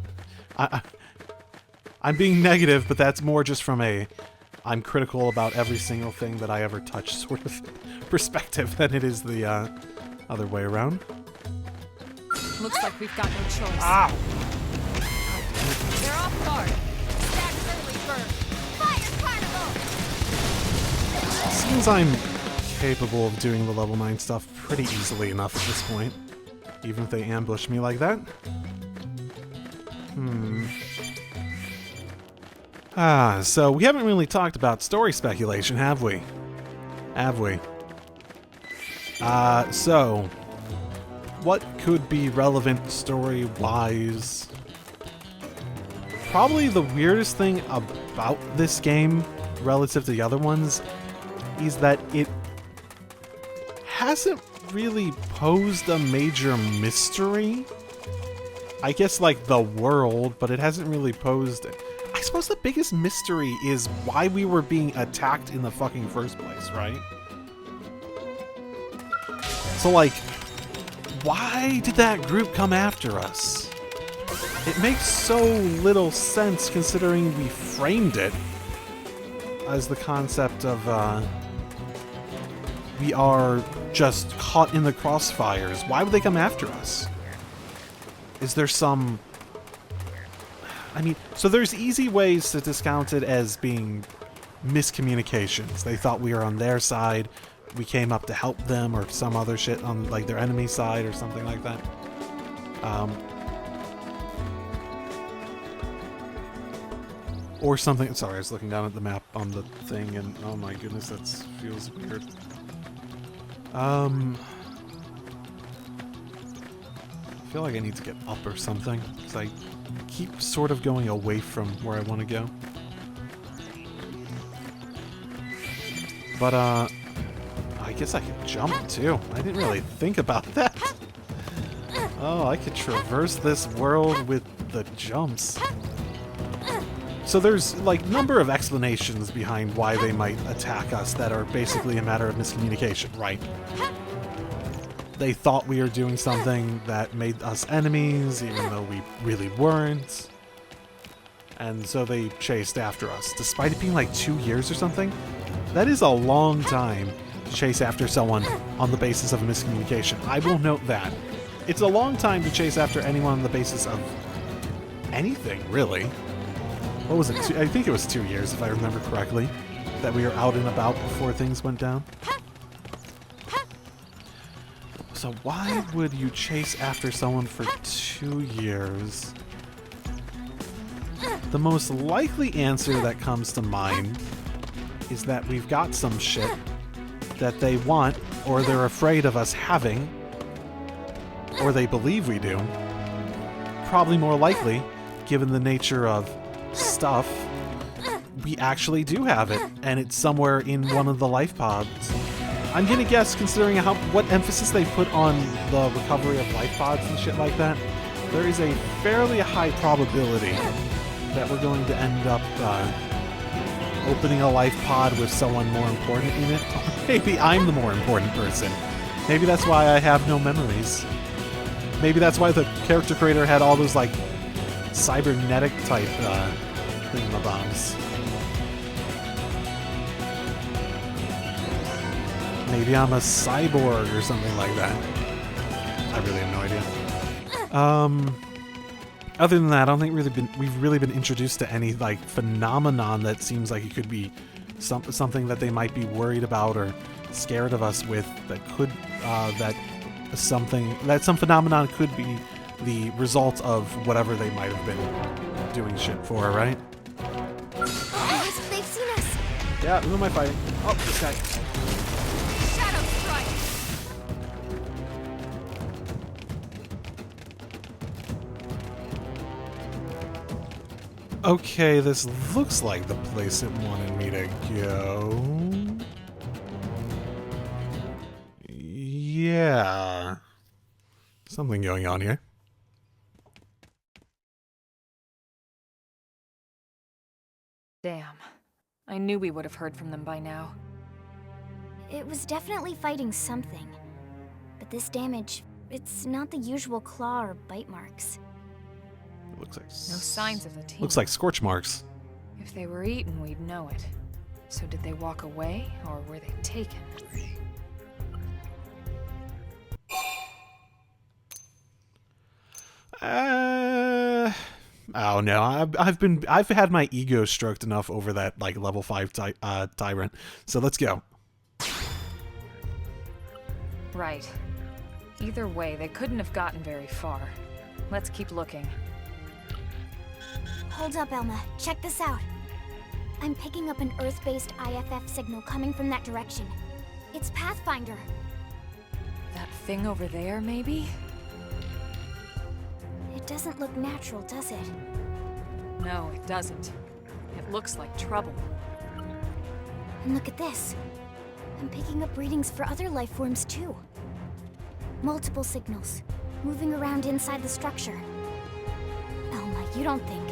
I'm being negative, but that's more just from a I'm critical about every single thing that I ever touch sort of perspective than it is the other way around. Looks like we've got no choice. Ow! They're off guard. Stag's early bird. Fire carnival. Seems I'm capable of doing the level 9 stuff pretty easily enough at this point. Even if they ambush me like that. So we haven't really talked about story speculation, have we? Have we? So... what could be relevant story-wise? Probably the weirdest thing about this game, relative to the other ones, is that it hasn't really posed a major mystery. I guess, like, the world, but it hasn't really posed it. I suppose the biggest mystery is why we were being attacked in the fucking first place, right? So, like, why did that group come after us? It makes so little sense considering we framed it as the concept of, we are just caught in the crossfires. Why would they come after us? Is there some... I mean, so there's easy ways to discount it as being miscommunications. They thought we were on their side, we came up to help them, or some other shit on, like, their enemy side or something like that. Or something... Sorry, I was looking down at the map on the thing, and oh my goodness, that feels weird. I feel like I need to get up or something, because I keep sort of going away from where I want to go. But, I guess I could jump, too. I didn't really think about that. Oh, I could traverse this world with the jumps. So there's, like, number of explanations behind why they might attack us that are basically a matter of miscommunication, right? They thought we were doing something that made us enemies, even though we really weren't. And so they chased after us, despite it being like 2 years or something. That is a long time to chase after someone on the basis of a miscommunication. I will note that. It's a long time to chase after anyone on the basis of anything, really. What was it? I think it was 2 years, if I remember correctly, that we were out and about before things went down. So why would you chase after someone for 2 years? The most likely answer that comes to mind is that we've got some shit that they want, or they're afraid of us having, or they believe we do. Probably more likely, given the nature of stuff, we actually do have it, and it's somewhere in one of the life pods. I'm gonna guess, considering what emphasis they put on the recovery of life pods and shit like that, there is a fairly high probability that we're going to end up opening a life pod with someone more important in it. Maybe I'm the more important person. Maybe that's why I have no memories. Maybe that's why the character creator had all those, like, cybernetic type thingamabobs. Maybe I'm a cyborg or something like that. I really have no idea. Other than that, I don't think we've really been introduced to any, like, phenomenon that seems like it could be something that they might be worried about or scared of us with. That could some phenomenon could be the result of whatever they might have been doing shit for, right? They've seen us. Yeah, who am I fighting? Oh, this guy. Shadow strike! Okay, this looks like the place it wanted me to go. Yeah. Something going on here. Damn. I knew we would have heard from them by now. It was definitely fighting something. But this damage, it's not the usual claw or bite marks. It looks like No signs of the team. looks like scorch marks. If they were eaten, we'd know it. So did they walk away, or were they taken? Oh no, I've had my ego stroked enough over that, like, level 5 tyrant. So let's go. Right. Either way, they couldn't have gotten very far. Let's keep looking. Hold up, Elma. Check this out. I'm picking up an Earth-based IFF signal coming from that direction. It's Pathfinder. That thing over there, maybe? It doesn't look natural, does it? No, it doesn't. It looks like trouble. And look at this. I'm picking up readings for other life forms, too. Multiple signals, moving around inside the structure. Elma, you don't think...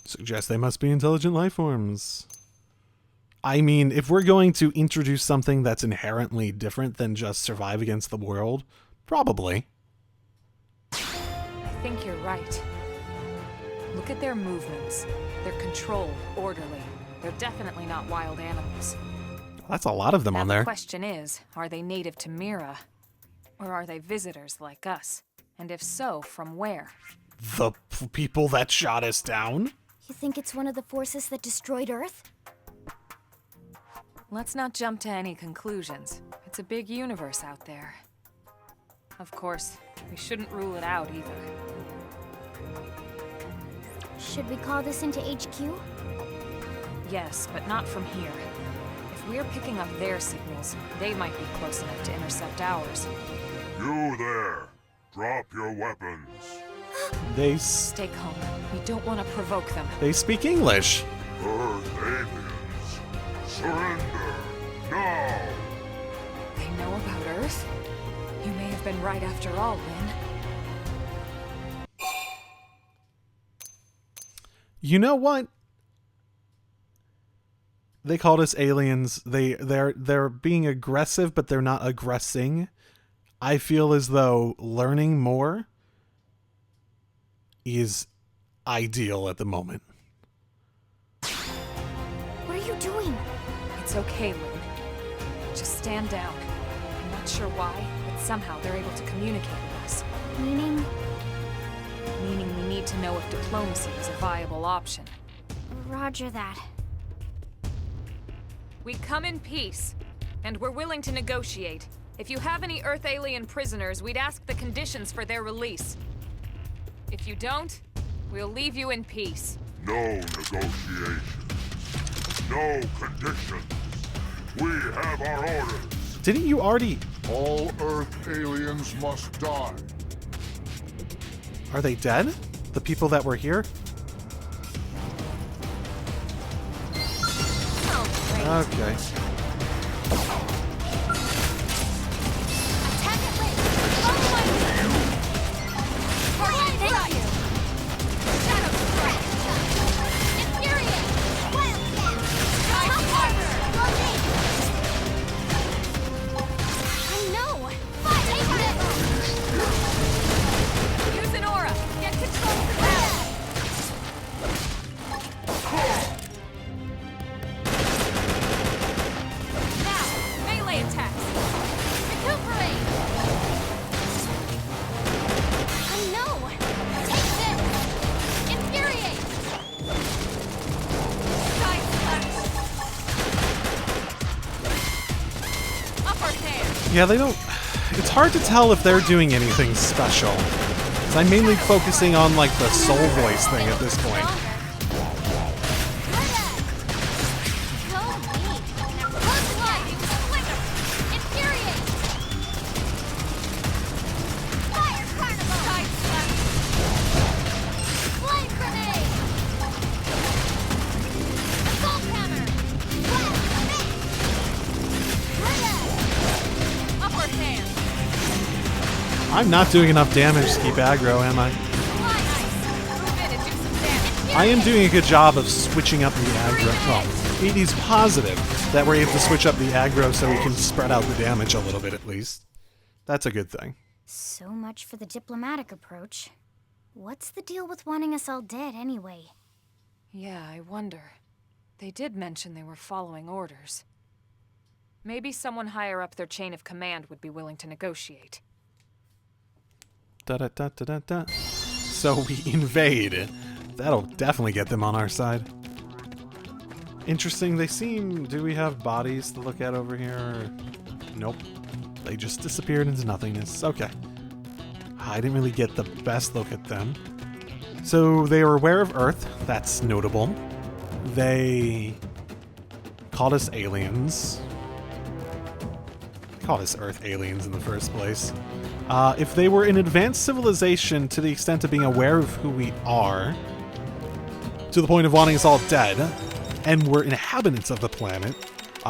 Suggest they must be intelligent life forms. I mean, if we're going to introduce something that's inherently different than just survive against the world, probably. think you're right. Look at their movements. They're controlled, orderly. They're definitely not wild animals. That's a lot of them Now on the there. question is, are they native to Mira? Or are they visitors like us? And if so, from where? The people that shot us down? You think it's one of the forces that destroyed Earth? Let's not jump to any conclusions. It's a big universe out there. Of course, we shouldn't rule it out either. Should we call this into HQ? Yes, but not from here. If we're picking up their signals, they might be close enough to intercept ours. You there! Drop your weapons. Stay calm. We don't want to provoke them. They speak English. Earth aliens, surrender now! They know about Earth? You may have been right after all, Lynn. You know what? They called us aliens. They're being aggressive, but they're not aggressing. I feel as though learning more is ideal at the moment. What are you doing? It's okay, Lynn. Just stand down. I'm not sure why, but somehow they're able to communicate with us. Meaning? Meaning we need to know if diplomacy is a viable option. Roger that. We come in peace, and we're willing to negotiate. If you have any Earth alien prisoners, we'd ask the conditions for their release. If you don't, we'll leave you in peace. No negotiations. No conditions. We have our orders. Didn't you already... All Earth aliens must die. Are they dead? The people that were here? Okay. Attack it late! Follow my lead! Thank you! Shadow Strike! Infuriate! Wildcat! Sky Harbor! I know! Take it! Use an aura! Get control for that! Now, melee attacks! Recuperate! I know! Take this! Infuriate! Side slash! Upper hand! Yeah, they don't... It's hard to tell if they're doing anything special. 'Cause I'm mainly focusing on, like, the soul voice thing at this point. Upper hand! I'm not doing enough damage to keep aggro, am I? Move in and do some damage. I am doing a good job of switching up the aggro. Well, it is positive that we're able to switch up the aggro so we can spread out the damage a little bit at least. That's a good thing. So much for the diplomatic approach. What's the deal with wanting us all dead anyway? Yeah, I wonder. They did mention they were following orders. Maybe someone higher up their chain of command would be willing to negotiate. Da-da-da-da-da-da. So we invade. That'll definitely get them on our side. Interesting, they seem... Do we have bodies to look at over here? Nope. They just disappeared into nothingness. Okay. I didn't really get the best look at them. So they are aware of Earth. That's notable. They called us aliens. They called us Earth aliens in the first place. If they were an advanced civilization to the extent of being aware of who we are, to the point of wanting us all dead, and were inhabitants of the planet,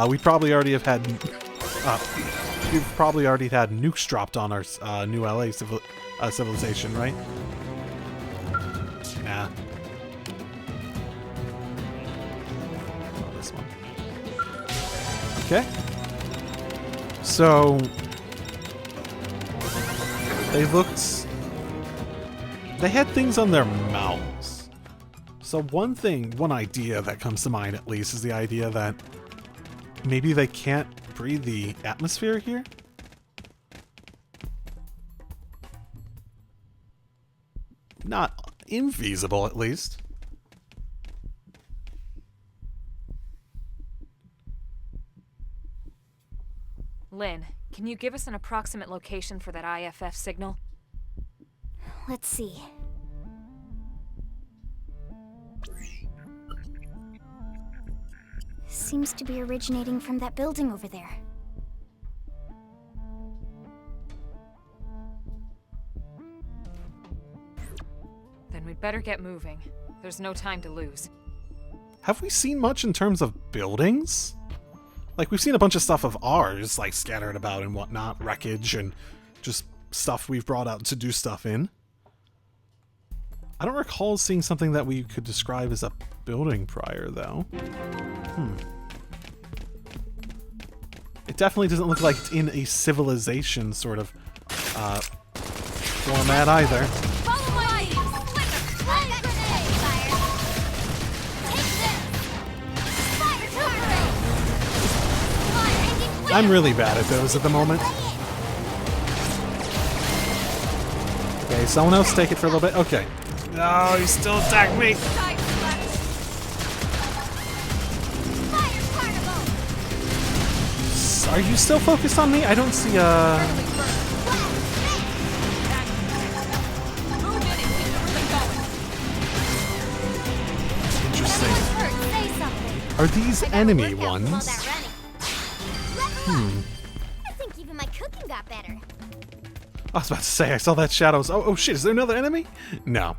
we'd probably already have had... we've probably already had nukes dropped on our new LA civilization, right? Yeah. Oh, this one. Okay. So... They looked They had things on their mouths. So one idea that comes to mind at least is the idea that maybe they can't breathe the atmosphere here? Not infeasible, at least. Lynn, can you give us an approximate location for that IFF signal? Let's see. Seems to be originating from that building over there. Then we'd better get moving. There's no time to lose. Have we seen much in terms of buildings? Like, we've seen a bunch of stuff of ours, like, scattered about and whatnot, wreckage, and just stuff we've brought out to do stuff in. I don't recall seeing something that we could describe as a building prior, though. It definitely doesn't look like it's in a civilization sort of format either. Follow my lead! Fire grenade! Fire! Take this! Fire torpedo! I'm really bad at those at the moment. Okay, someone else take it for a little bit. Okay. No, he still attacked me. Are you still focused on me? I don't see Interesting. Are these enemy ones? I think even my cooking got better. I was about to say, I saw that shadows. Oh shit, is there another enemy? No.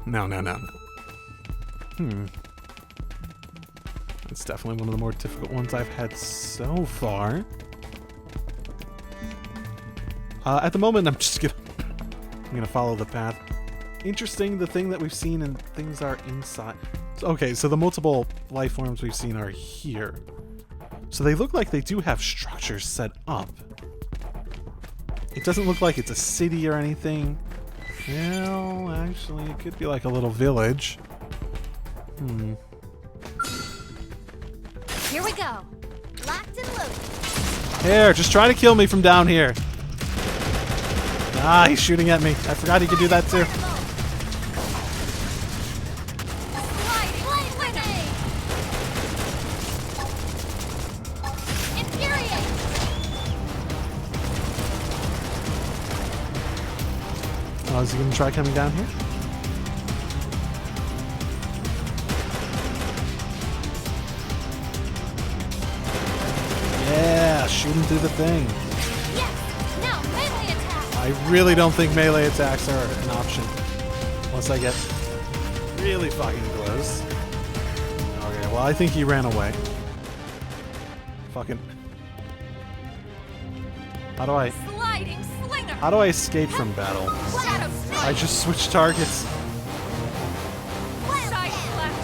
That's definitely one of the more difficult ones I've had so far. At the moment, I'm gonna follow the path. Interesting, the thing that we've seen and things are inside. Okay, so the multiple life forms we've seen are here. So they look like they do have structures set up. It doesn't look like it's a city or anything. Well, actually, it could be like a little village. Here we go. Locked and loaded. Here, just try to kill me from down here. Ah, he's shooting at me. I forgot he could do that too. Oh, is he gonna try coming down here? Yeah, shoot him through the thing. Yes! Now, melee attack! I really don't think melee attacks are an option. Unless I get really fucking close. Okay, well, I think he ran away. Fucking... Sliding slinger! How do I escape from battle? Shadow strike! I just switch targets. Side flash!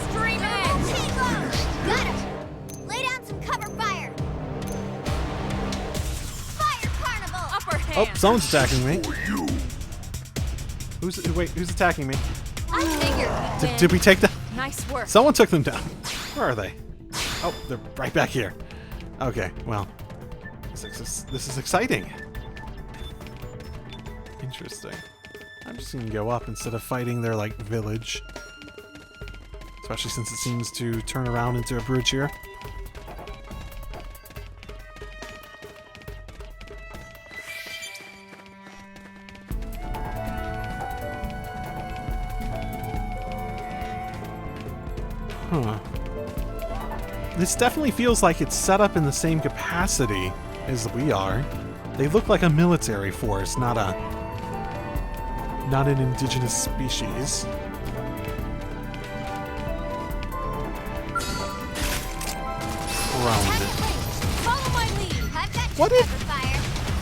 Stream edge! Got him! Lay down some cover fire! Fire carnival! Upper hand! Oh, someone's attacking me. Who's attacking me? I figured Did we take them? Nice work. Someone took them down. Where are they? Oh, they're right back here. Okay, well, this is exciting. Interesting. I'm just gonna go up instead of fighting their, like, village. Especially since it seems to turn around into a bridge here. Huh. This definitely feels like it's set up in the same capacity as we are. They look like a military force, not an indigenous species. Follow my lead! I've got What your did- cover fire!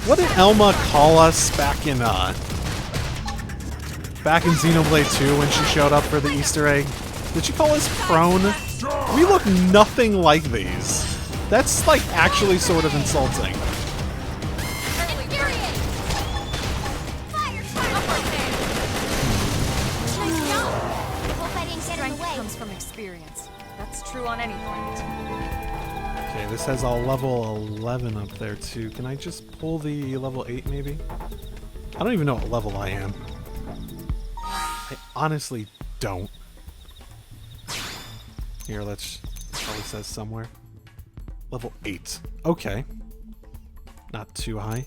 What did Elma call us back in Xenoblade 2 when she showed up for the Easter egg? Did she call us prone? We look nothing like these. That's, like, actually sort of insulting. Infuriate! Fire upper hand! strength comes from experience. That's true on any planet. Okay, this has a level 11 up there too. Can I just pull the level 8 maybe? I don't even know what level I am. I honestly don't. Here, let's... Oh, it says somewhere. Level 8. Okay. Not too high.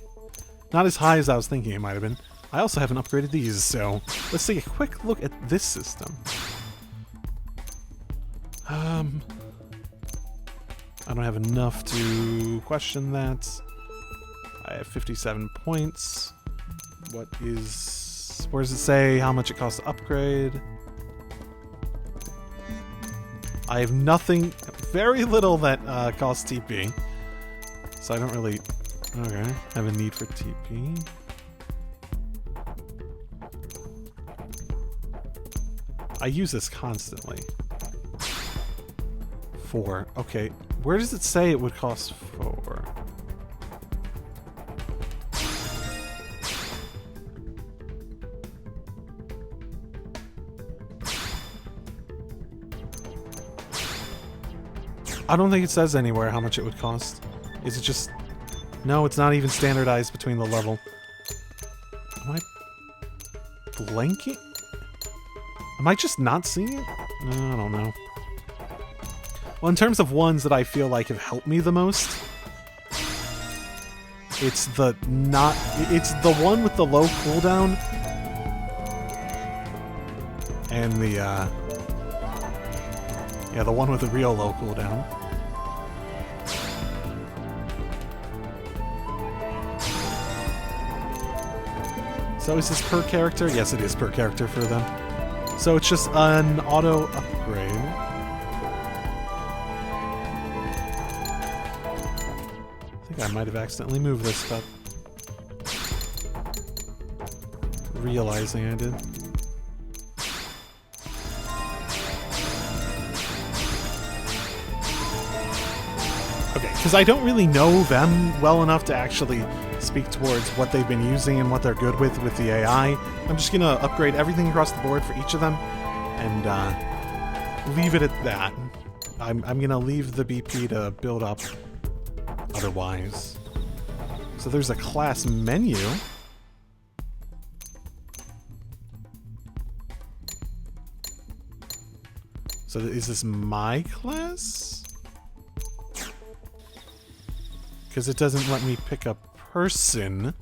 Not as high as I was thinking it might have been. I also haven't upgraded these, so let's take a quick look at this system. I don't have enough to question that. I have 57 points. What is... Where does it say how much it costs to upgrade? I have nothing... Very little that costs TP. So I don't really... Okay, have a need for TP. I use this constantly. 4. Okay, where does it say it would cost 4? I don't think it says anywhere how much it would cost. Is it just... No, it's not even standardized between the level. Am I blanking? Am I just not seeing it? No, I don't know. Well, in terms of ones that I feel like have helped me the most, it's the not... It's the one with the low cooldown and the, yeah, the one with the real low cooldown. So is this per character? Yes, it is per character for them. So it's just an auto upgrade. I think I might have accidentally moved this, but realizing I did. Okay, because I don't really know them well enough to actually speak towards what they've been using and what they're good with the AI. I'm just gonna upgrade everything across the board for each of them and leave it at that. I'm gonna leave the BP to build up otherwise. So there's a class menu. So is this my class? Because it doesn't let me pick a person.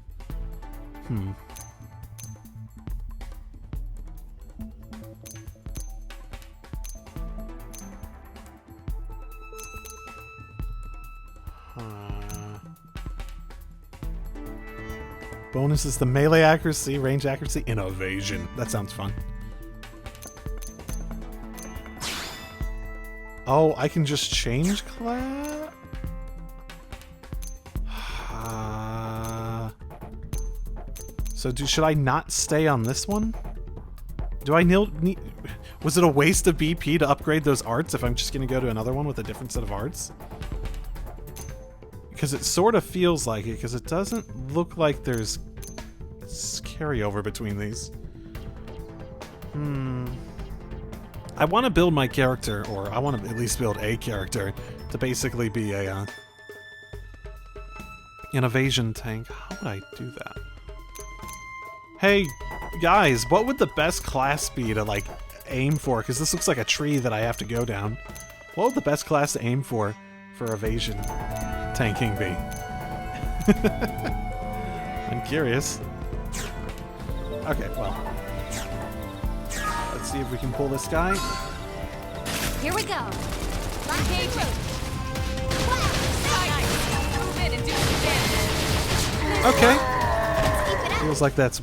Bonus is the melee accuracy, range accuracy, and evasion. That sounds fun. Oh, I can just change class? So should I not stay on this one? Do I need... Was it a waste of BP to upgrade those arts if I'm just going to go to another one with a different set of arts? Because it sort of feels like it, because it doesn't look like there's carryover between these. I want to build my character, or I want to at least build a character to basically be a an evasion tank. How would I do that? Hey, guys, what would the best class be to, like, aim for? Because this looks like a tree that I have to go down. What would the best class to aim for evasion tanking be? I'm curious. Okay, well. Let's see if we can pull this guy. Here we go. Okay. Feels like that's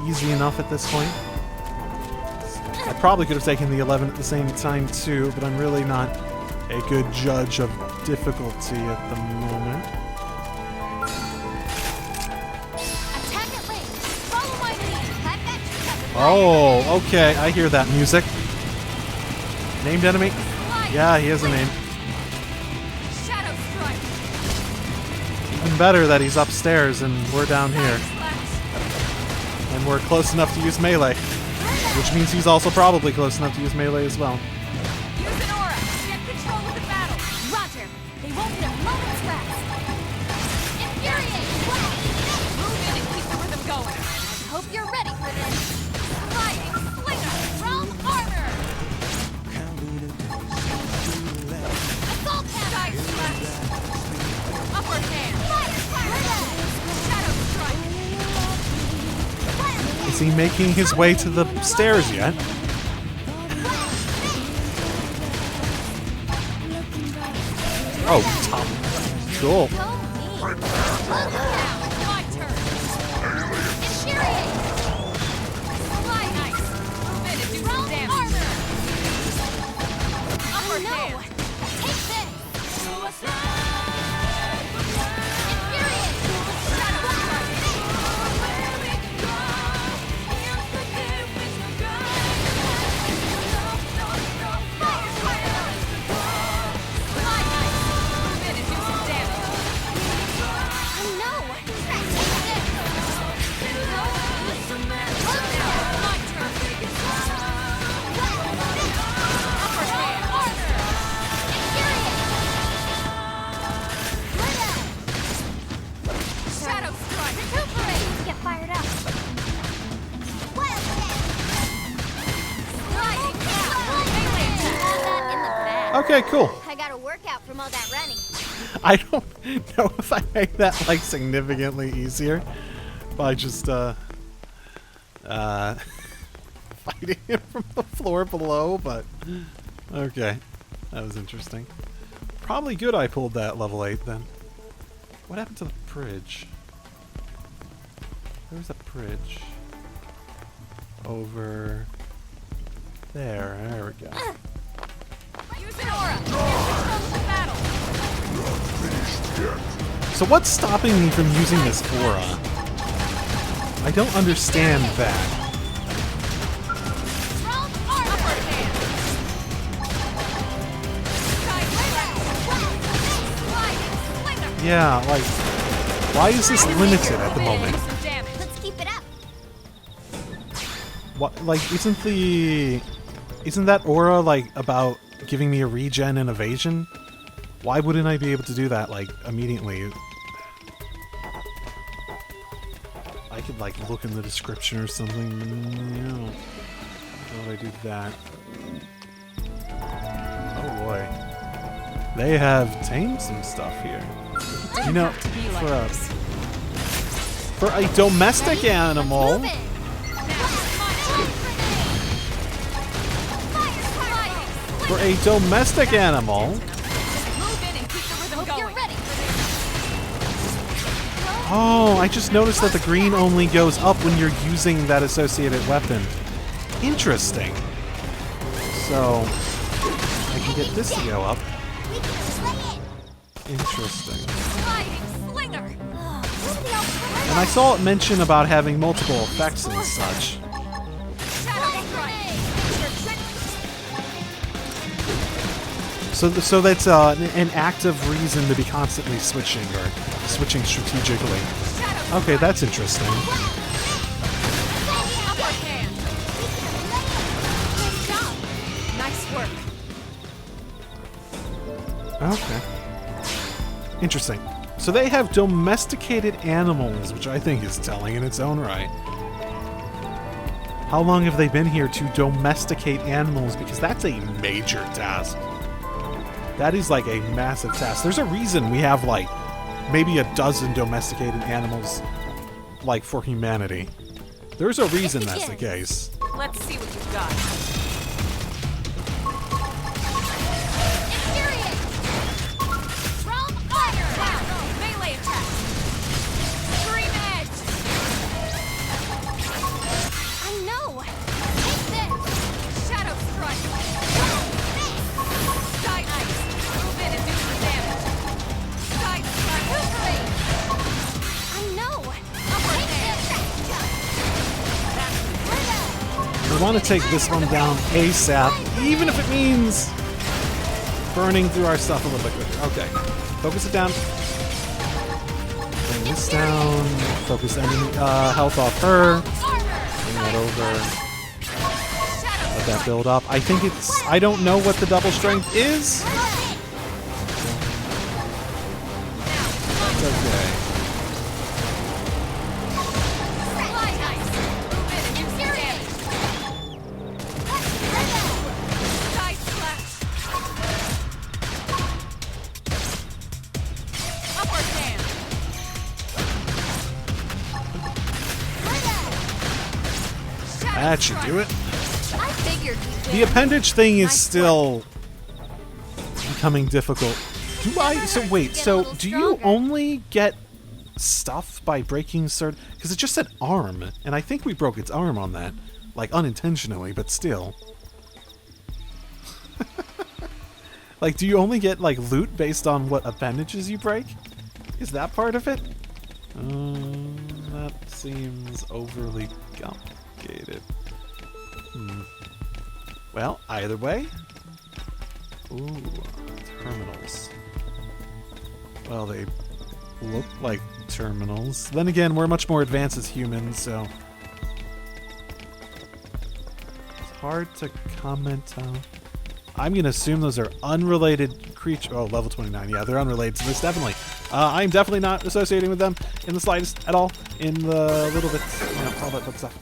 easy enough at this point. I probably could have taken the 11 at the same time too, but I'm really not a good judge of difficulty at the moment. Attack at range. Follow my lead. Oh, okay, I hear that music. Named enemy? Yeah, he has a name. Shadow strike. Even better that he's upstairs and we're down here. And we're close enough to use melee. Which means he's also probably close enough to use melee as well. Use an aura. Get control of the battle. Roger. They won't get a moment's rest. Infuriate! Move in and keep the rhythm going. Hope you're ready for this. Sliding slinger. Realm armor. Assault Side hammer! slash. Upper hand. Shadow strike. Is he making his way to the stairs yet? Oh, top. Cool. My turn. Infuriate! Slide nice. Move in and do some damage. Upper hand. Take this! Infuriate! Shadow strike. Slide nice. Move in and do some damage. Oh no! Take this! My turn. Upper hand. Shadow strike. Recuperate! Get fired up. Sliding down. Melee attack. In the back. Okay, cool. I got a workout from all that running. I don't know if I made that like significantly easier by just fighting him from the floor below, but okay. That was interesting. Probably good I pulled that level 8 then. What happened to the bridge? There's a bridge over there. There we go. Use an aura. Get control of the battle. So what's stopping me from using this aura? I don't understand that. Upper hand. Side sliding slinger. Yeah, like, why is this limited at the moment? Some damage. Let's keep it up. What, like, isn't that aura like about giving me a regen and evasion? Why wouldn't I be able to do that like immediately? I could like look in the description or something. No. How would I do that? Oh boy. They have tamed some stuff here. You know, for a domestic animal. Move it. For a domestic animal. Move in and keep the rhythm Hope you're going. ready for Oh, I just noticed that the green only goes up when you're using that associated weapon. Interesting. So, I can get this to go up. this. We can slay it. Interesting. Sliding slinger. And I saw it mention about having multiple effects and such. Shadow strike. So that's an active reason to be constantly switching or switching strategically. Okay, that's interesting. Upper hand. Good job. Nice work. Okay. Interesting. So they have domesticated animals, which I think is telling in its own right. How long have they been here to domesticate animals? Because that's a major task. That is like a massive task. There's a reason we have like maybe a dozen domesticated animals like for humanity. There's a reason that's the case. Let's see what you've got. Infuriate. Realm fire. Melee attack. Scream edge. I know. Take this. Shadow strike. Side ice. Move in and do some damage. Side strike. Recuperate. I know. Upper Take hand. this. We want to take this one down ASAP, even if it means burning through our stuff a little bit quicker. Okay. Focus it down. Bring this down. Focus enemy health off her. Bring that over. Let that build up. I think it's... I don't know what the double strength is. It's okay. That should do it. The appendage thing is still becoming difficult. Do I? So wait, so do you only get stuff by breaking certain... Because it just said arm, and I think we broke its arm on that. Like, unintentionally, but still. Like, do you only get, like, loot based on what appendages you break? Is that part of it? That seems overly complicated. Well, either way. Ooh, terminals. Well, they look like terminals. Then again, we're much more advanced as humans, so it's hard to comment on. I'm gonna assume those are unrelated creatures. Oh, level 29. Yeah, they're unrelated to this, definitely. I'm definitely not associating with them in the slightest at all. In the little bit, you know, all that good stuff.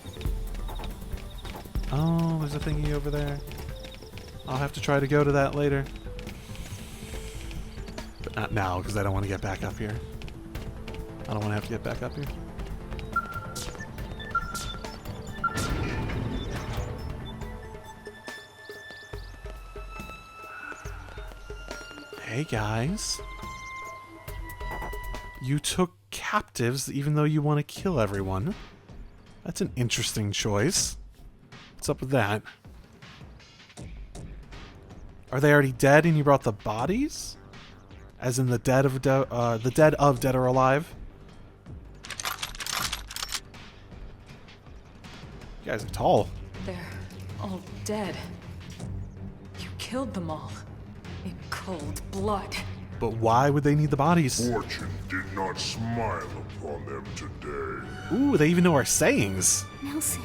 Oh, there's a thingy over there. I'll have to try to go to that later. But not now, because I don't want to get back up here. I don't want to have to get back up here. Hey guys. You took captives even though you want to kill everyone. That's an interesting choice. What's up with that? Are they already dead and you brought the bodies? As in the dead of Dead or Alive? You guys are tall. They're all dead. You killed them all. In cold blood. But why would they need the bodies? Fortune did not smile upon them today. Ooh, they even know our sayings. Nelson.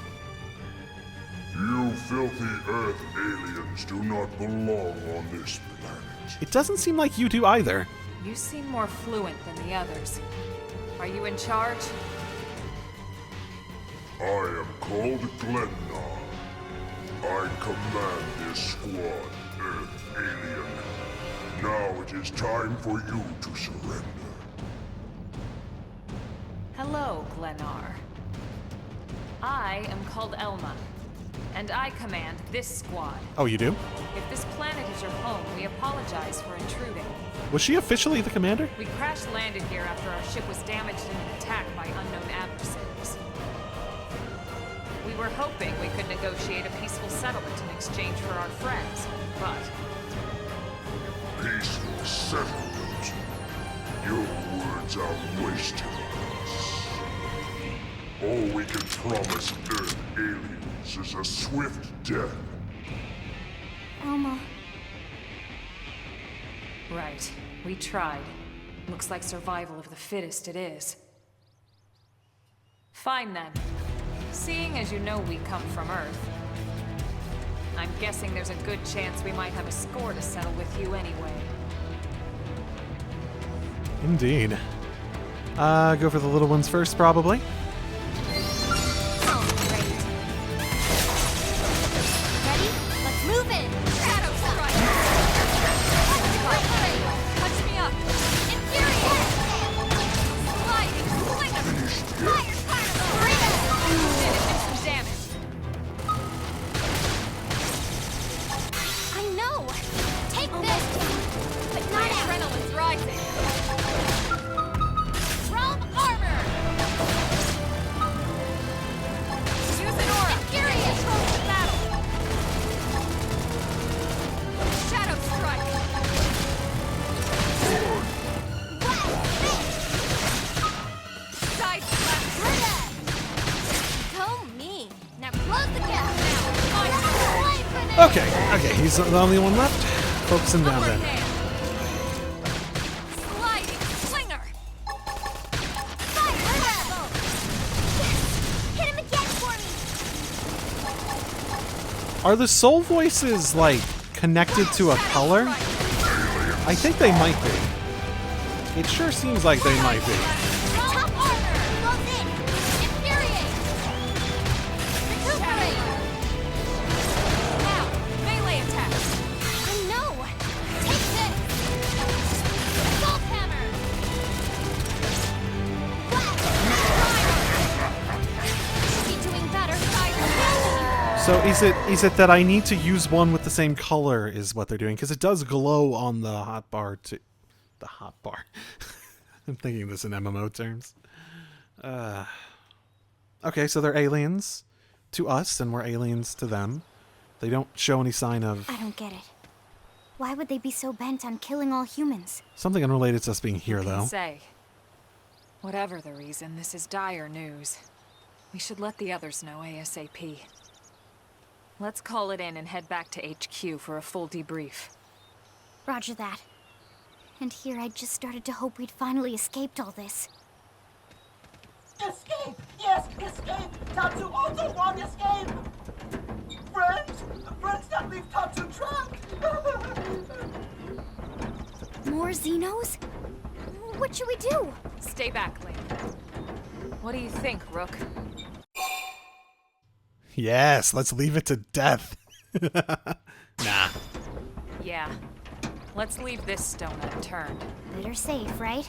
You filthy Earth aliens do not belong on this planet. It doesn't seem like you do either. You seem more fluent than the others. Are you in charge? I am called Glennar. I command this squad, Earth alien. Now it is time for you to surrender. Hello, Glennar. I am called Elma, and I command this squad. Oh, you do? If this planet is your home, we apologize for intruding. Was she officially the commander? We crash-landed here after our ship was damaged in an attack by unknown adversaries. We were hoping we could negotiate a peaceful settlement in exchange for our friends, but... Peaceful settlement. Your words are wasted on us. All we can promise Earth aliens is a swift death. Elma. Right. We tried. Looks like survival of the fittest it is. Fine then. Seeing as you know we come from Earth, I'm guessing there's a good chance we might have a score to settle with you anyway. Indeed. Go for the little ones first, probably. Ready? Let's move in! Shadow Strike! Touch me up! Infuriate! Sliding Slinger! Fire Carnival! Finish some damage! I know! Take this! But not out! Adrenaline's rising! Realm armor! Use an aura! Infuriate! Control the battle! Shadow Strike! Side Slap! Go me! Now close the gap! Okay, he's the only one left. Focus him down then. Sliding Slinger! Hit him again for me! Are the soul voices, like, connected to a color? I think they might be. It sure seems like they might be. Top armor! Close in! Infuriate! Recuperate! Now, melee attacks! No! Take this! Assault hammer! Flash! Be doing better. So is it that I need to use one with the same color is what they're doing? Because it does glow on the hotbar too. The hotbar. I'm thinking this in MMO terms. Okay, so they're aliens to us, and we're aliens to them. They don't show any sign of... I don't get it. Why would they be so bent on killing all humans? Something unrelated to us being here, though. Say, whatever the reason, this is dire news. We should let the others know ASAP. Let's call it in and head back to HQ for a full debrief. Roger that. And here I just started to hope we'd finally escaped all this. Escape! Yes, escape! Tatsu also want escape! Friends! Friends, don't leave Tatsu trapped! More Xenos? What should we do? Stay back, Link. What do you think, Rook? Yes, let's leave it to death. Nah. Yeah. Let's leave this stone unturned. Better safe, right?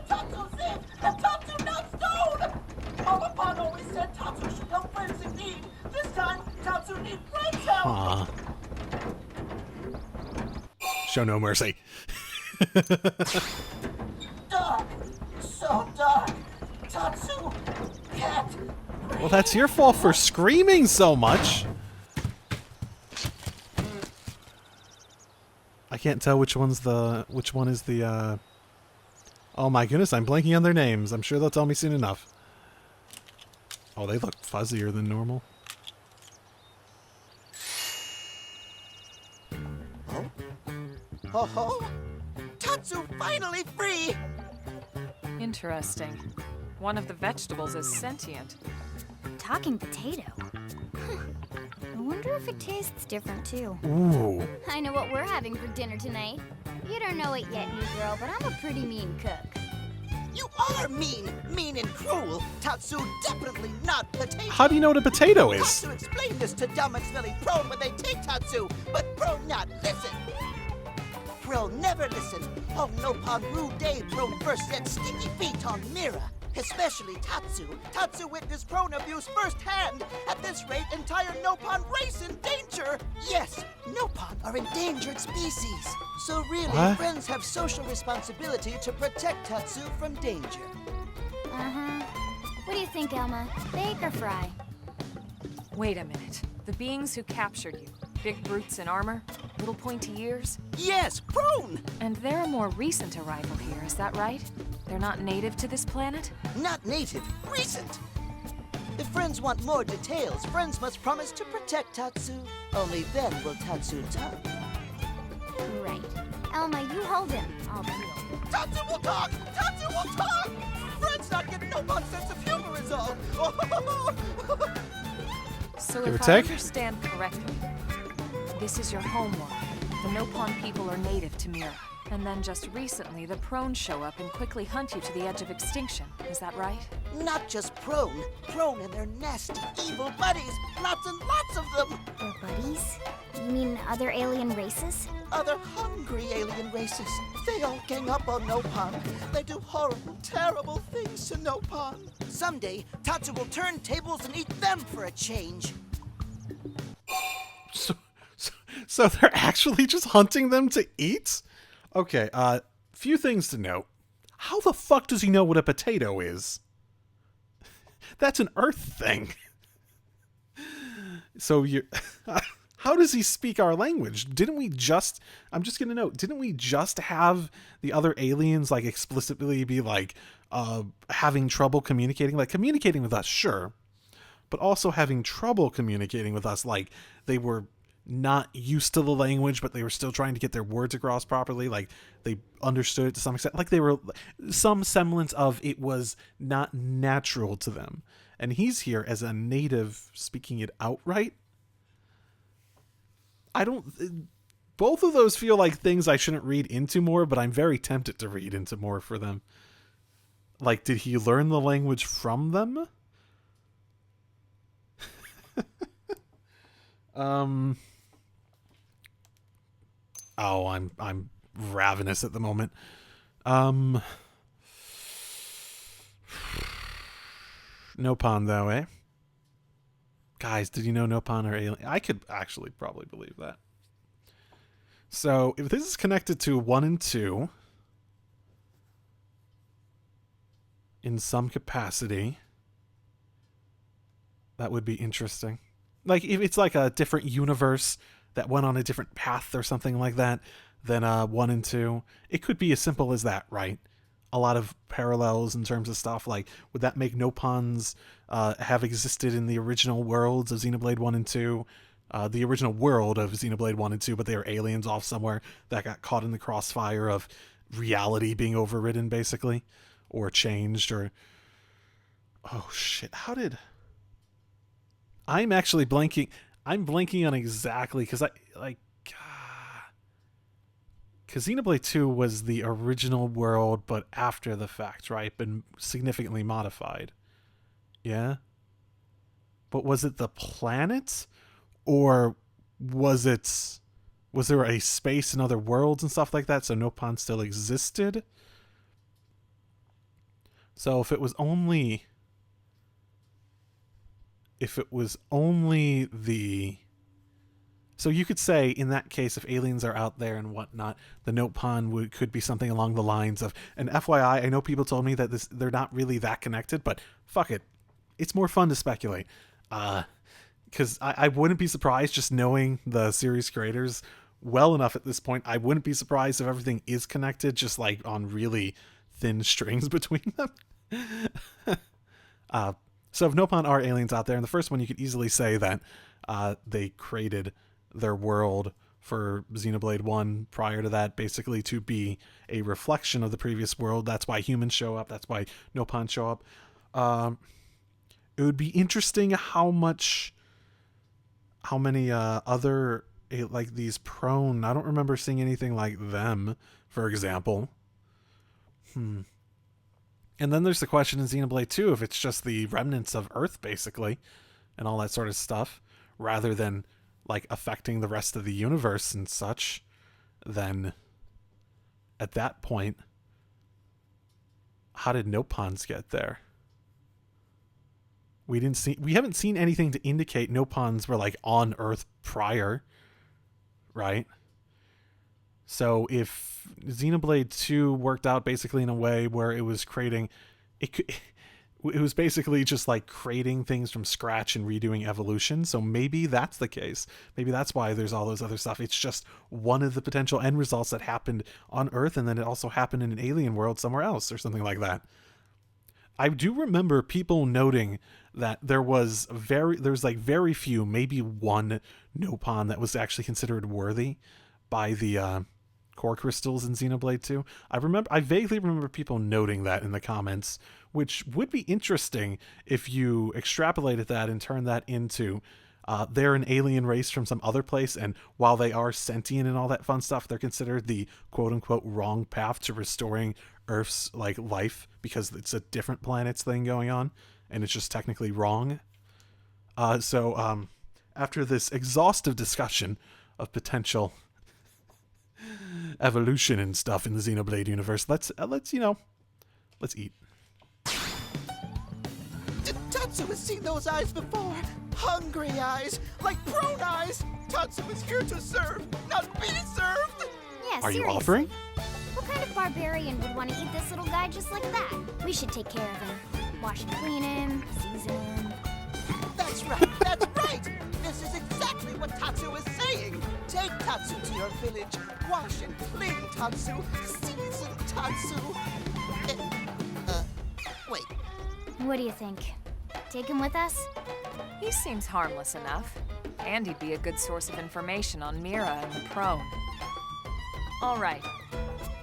Tatsu's in! And Tatsu not stone! Monopon always said Tatsu should help friends in need. This time, Tatsu need friends help! Aw. Show no mercy. Dark! So dark! Tatsu can't breathe. Well, that's your fault for screaming so much. I can't tell which one is the oh my goodness, I'm blanking on their names. I'm sure they'll tell me soon enough. Oh, they look fuzzier than normal. Oh, Tatsu finally free! Interesting. One of the vegetables is sentient. Talking potato. I wonder if it tastes different too. Ooh. I know what we're having for dinner tonight. You don't know it yet, new girl, but I'm a pretty mean cook. You are mean and cruel. Tatsu definitely not potato. How do you know what a potato is? Tatsu explain this to dumb and smelly Prone when they take Tatsu, but Prone not listen. Prone never listen. Oh, Nopon rude day Prone first set sticky feet on Mira. Especially Tatsu. Tatsu witnessed Prone abuse firsthand. At this rate, entire Nopon race in danger. Yes, Nopon are endangered species. So really, What? friends have social responsibility to protect Tatsu from danger. Uh-huh. What do you think, Elma? Bake or fry? Wait a minute. The beings who captured you. Big brutes in armor? Little pointy ears? Yes, Prone! And they're a more recent arrival here, is that right? They're not native to this planet? Not native, recent. If friends want more details, friends must promise to protect Tatsu. Only then will Tatsu talk. Right. Elma, you hold him. I'll peel. Tatsu will talk! Tatsu will talk! Friends not getting Nopon sense of humor is all. So Give or if I take? understand correctly, this is your homeworld. The Nopon people are native to Mira. And then just recently, the Prone show up and quickly hunt you to the edge of extinction. Is that right? Not just Prone. Prone and their nasty, evil buddies. Lots and lots of them. Or buddies? You mean other alien races? Other hungry alien races. They all gang up on Nopon. They do horrible, terrible things to Nopon. Someday, Tatsu will turn tables and eat them for a change. So they're actually just hunting them to eat? Okay, few things to note. How the fuck does he know what a potato is? That's an Earth thing. So you, how does he speak our language? Didn't we just? I'm just gonna note. Didn't we just have the other aliens like explicitly be like having trouble communicating? Like communicating with us, sure, but also having trouble communicating with us. Like they were not used to the language, but they were still trying to get their words across properly. Like they understood it to some extent. Like they were some semblance of it was not natural to them. And he's here as a native speaking it outright. I don't... Both of those feel like things I shouldn't read into more, but I'm very tempted to read into more for them. Like, did he learn the language from them? Oh, I'm ravenous at the moment. Nopon, though, eh? Guys, did you know Nopon are alien? I could actually probably believe that. So, if this is connected to 1 and 2 in some capacity, that would be interesting. Like, if it's like a different universe that went on a different path or something like that than 1 and 2, it could be as simple as that, right? A lot of parallels in terms of stuff. Like, would that make Nopons have existed in the original worlds of Xenoblade 1 and 2? The original world of Xenoblade 1 and 2, but they are aliens off somewhere that got caught in the crossfire of reality being overridden, basically, or changed, or... Oh, shit. How did... I'm actually blanking... I'm blanking on exactly, because because Xenoblade 2 was the original world, but after the fact, right? Been significantly modified. Yeah? But was it the planet? Or was there a space in other worlds and stuff like that, so Nopon still existed? So if it was only the... So you could say, in that case, if aliens are out there and whatnot, the Nopon could be something along the lines of... And FYI, I know people told me that they're not really that connected, but fuck it. It's more fun to speculate. Because I wouldn't be surprised, just knowing the series creators well enough at this point, I wouldn't be surprised if everything is connected, just like on really thin strings between them. So if Nopon are aliens out there, in the first one you could easily say that they created their world for Xenoblade 1 prior to that, basically to be a reflection of the previous world. That's why humans show up. That's why Nopon show up. It would be interesting how many other, like, these prone... I don't remember seeing anything like them, for example. And then there's the question in Xenoblade 2, if it's just the remnants of Earth, basically, and all that sort of stuff, rather than, like, affecting the rest of the universe and such, then at that point, how did Nopons get there? We haven't seen anything to indicate Nopons were, like, on Earth prior, right? So if Xenoblade 2 worked out basically in a way where it was creating... It was basically just, like, creating things from scratch and redoing evolution, so maybe that's the case. Maybe that's why there's all those other stuff. It's just one of the potential end results that happened on Earth, and then it also happened in an alien world somewhere else, or something like that. I do remember people noting that there was very few, maybe one Nopon that was actually considered worthy by the core crystals in Xenoblade 2. I vaguely remember people noting that in the comments, which would be interesting if you extrapolated that and turned that into they're an alien race from some other place, and while they are sentient and all that fun stuff, they're considered the quote-unquote wrong path to restoring Earth's, like, life, because it's a different planet's thing going on, and it's just technically wrong. So after this exhaustive discussion of potential evolution and stuff in the Xenoblade universe, let's eat. Tatsu has seen those eyes before. Hungry eyes, like prone eyes. Tatsu is here to serve, not be served. Yeah, Are you seriously. offering? What kind of barbarian would want to eat this little guy just like that? We should take care of him. Wash and clean him, season him. That's right, that's right. This is exactly what Tatsu is saying. Take Tatsu to your village. Wash and clean Tatsu. Season Tatsu. Wait. What do you think? Take him with us? He seems harmless enough. And he'd be a good source of information on Mira and the Prone. All right.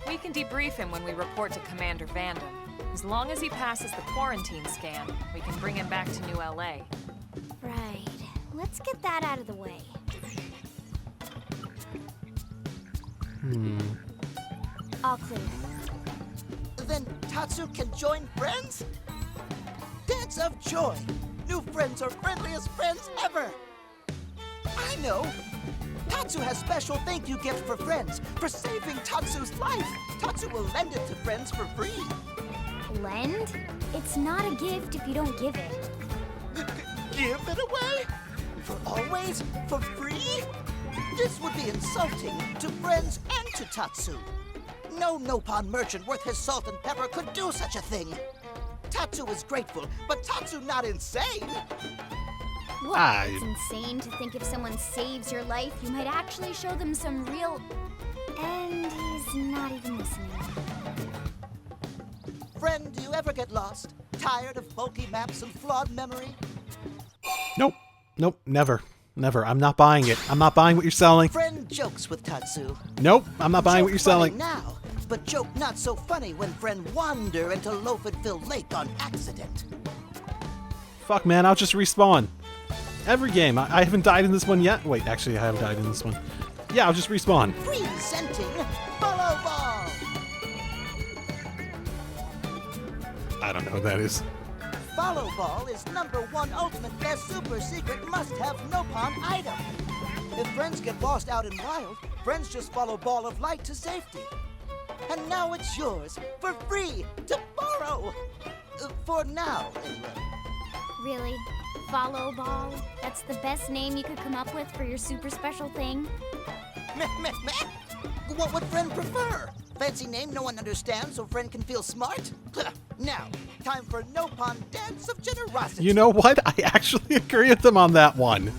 We can debrief him when we report to Commander Vanden. As long as he passes the quarantine scan, we can bring him back to New LA. Right. Let's get that out of the way. All clear. Then Tatsu can join friends? Dance of joy! New friends are friendliest friends ever! I know! Tatsu has special thank you gift for friends for saving Tatsu's life. Tatsu will lend it to friends for free. Lend? It's not a gift if you don't give it. Give it away? For always? For free? This would be insulting to friends and to Tatsu. No Nopon merchant worth his salt and pepper could do such a thing. Tatsu is grateful, but Tatsu not insane. What? It's insane to think if someone saves your life, you might actually show them some real... And he's not even listening. Friend, do you ever get lost? Tired of bulky maps and flawed memory? Nope. Nope. Never. Never. I'm not buying it. I'm not buying what you're selling. Friend jokes with Tatsu. Nope. I'm not buying what you're Joke funny selling. now, but joke not so funny when friend wander into Loafenville Lake on accident. Fuck, man. I'll just respawn. Every game. I haven't died in this one yet. Wait, actually, I have died in this one. Yeah, I'll just respawn. Presenting Follow Ball! I don't know what that is. Follow Ball is #1 ultimate best super secret must-have Nopon item. If friends get lost out in wild, friends just follow Ball of Light to safety. And now it's yours, for free, to borrow! For now, anyway. Really? Follow Ball? That's the best name you could come up with for your super special thing? Meh, meh, meh. What would friend prefer? Fancy name no one understands so friend can feel smart? Now, time for Nopon Dance of Generosity. You know what? I actually agree with them on that one.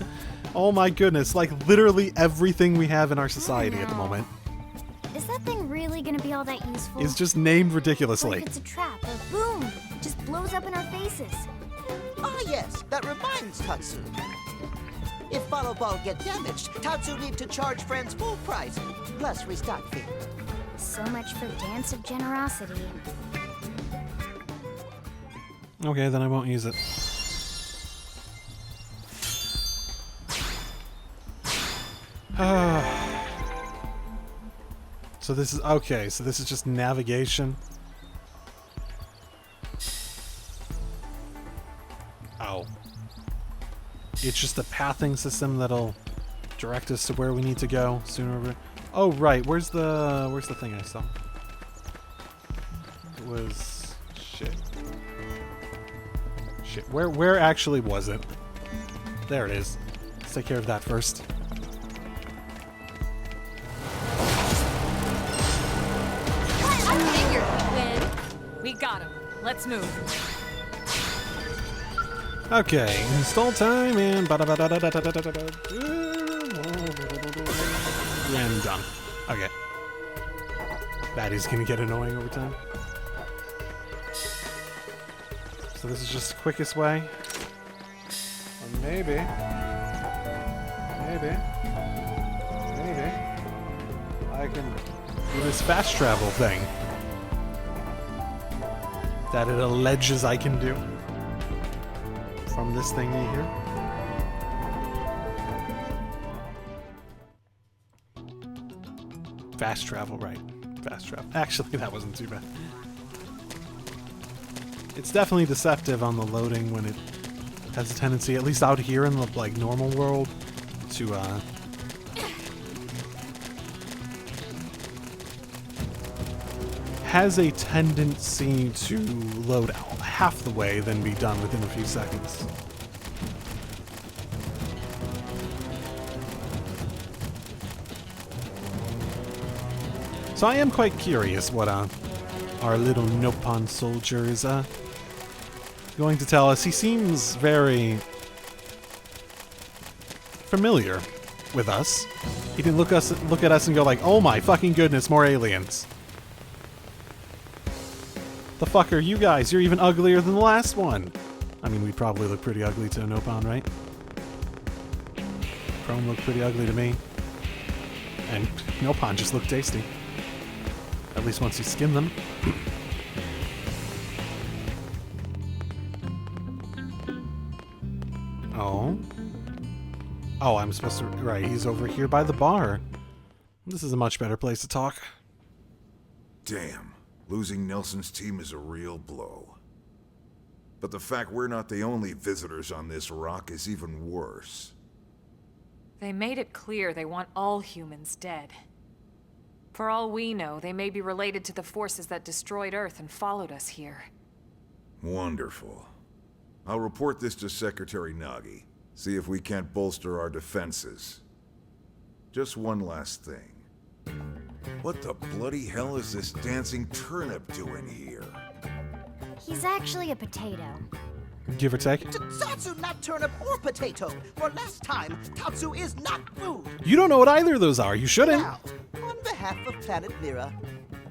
Oh my goodness. Like, literally everything we have in our society at the moment Is that thing really gonna be all that useful? is just named What ridiculously. if it's a trap or boom? It just blows up in our faces. Ah yes, that reminds Tatsu. If Follow Ball get damaged, Tatsu need to charge friends full price, plus restock fee. So much for Dance of Generosity. Okay, then I won't use it. So this is... Okay, so this is just navigation. Ow. It's just a pathing system that'll direct us to where we need to go sooner or... Oh, right. Where's the thing I saw? It was... Shit. Shit. Where actually was it? There it is. Let's take care of that first. I figured we'd win. We got him. Let's move. Okay, install time and and done. Okay. That is gonna get annoying over time. So this is just the quickest way. Or maybe I can do this fast travel thing that it alleges I can do from this thingy here. Fast travel, right. Fast travel. Actually, that wasn't too bad. It's definitely deceptive on the loading when it has a tendency, at least out here in the like normal world, to has a tendency to load out half the way, then be done within a few seconds. So I am quite curious what our little Nopon soldier is going to tell us. He seems very familiar with us. He didn't look at us and go like, "Oh my fucking goodness, more aliens." The fuck are you guys? You're even uglier than the last one. I mean, we probably look pretty ugly to a Nopon, right? Chrome looked pretty ugly to me. And Nopon just looked tasty. At least once you skim them. Oh. Oh, I'm supposed to... Right, he's over here by the bar. This is a much better place to talk. Damn, losing Nelson's team is a real blow. But the fact we're not the only visitors on this rock is even worse. They made it clear they want all humans dead. For all we know, they may be related to the forces that destroyed Earth and followed us here. Wonderful. I'll report this to Secretary Nagi. See if we can't bolster our defenses. Just one last thing. What the bloody hell is this dancing turnip doing here? He's actually a potato. Give or take. Tatsu not turnip or potato. For last time, Tatsu is not food. You don't know what either of those are. You shouldn't. Now, on behalf of Planet Mira,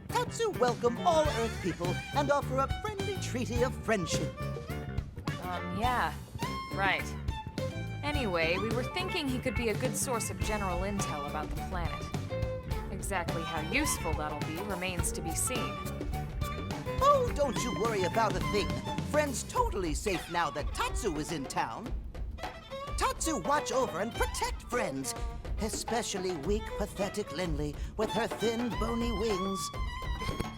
Tatsu welcome all Earth people and offer a friendly treaty of friendship. Yeah. Right. Anyway, we were thinking he could be a good source of general intel about the planet. Exactly how useful that'll be remains to be seen. Oh, don't you worry about a thing. Friend's totally safe now that Tatsu is in town. Tatsu watch over and protect friends, especially weak, pathetic Lindley with her thin, bony wings.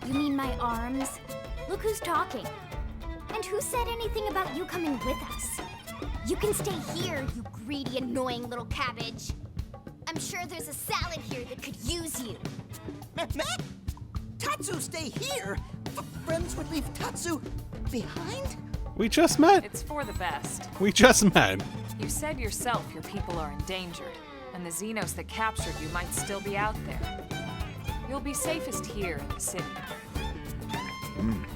You mean my arms? Look who's talking. And who said anything about you coming with us? You can stay here, you greedy, annoying little cabbage. I'm sure there's a salad here that could use you. Meh? Tatsu stay here? Friends would leave Tatsu behind? We just met. It's for the best. We just met. You said yourself your people are endangered, and the Xenos that captured you might still be out there. You'll be safest here in the city.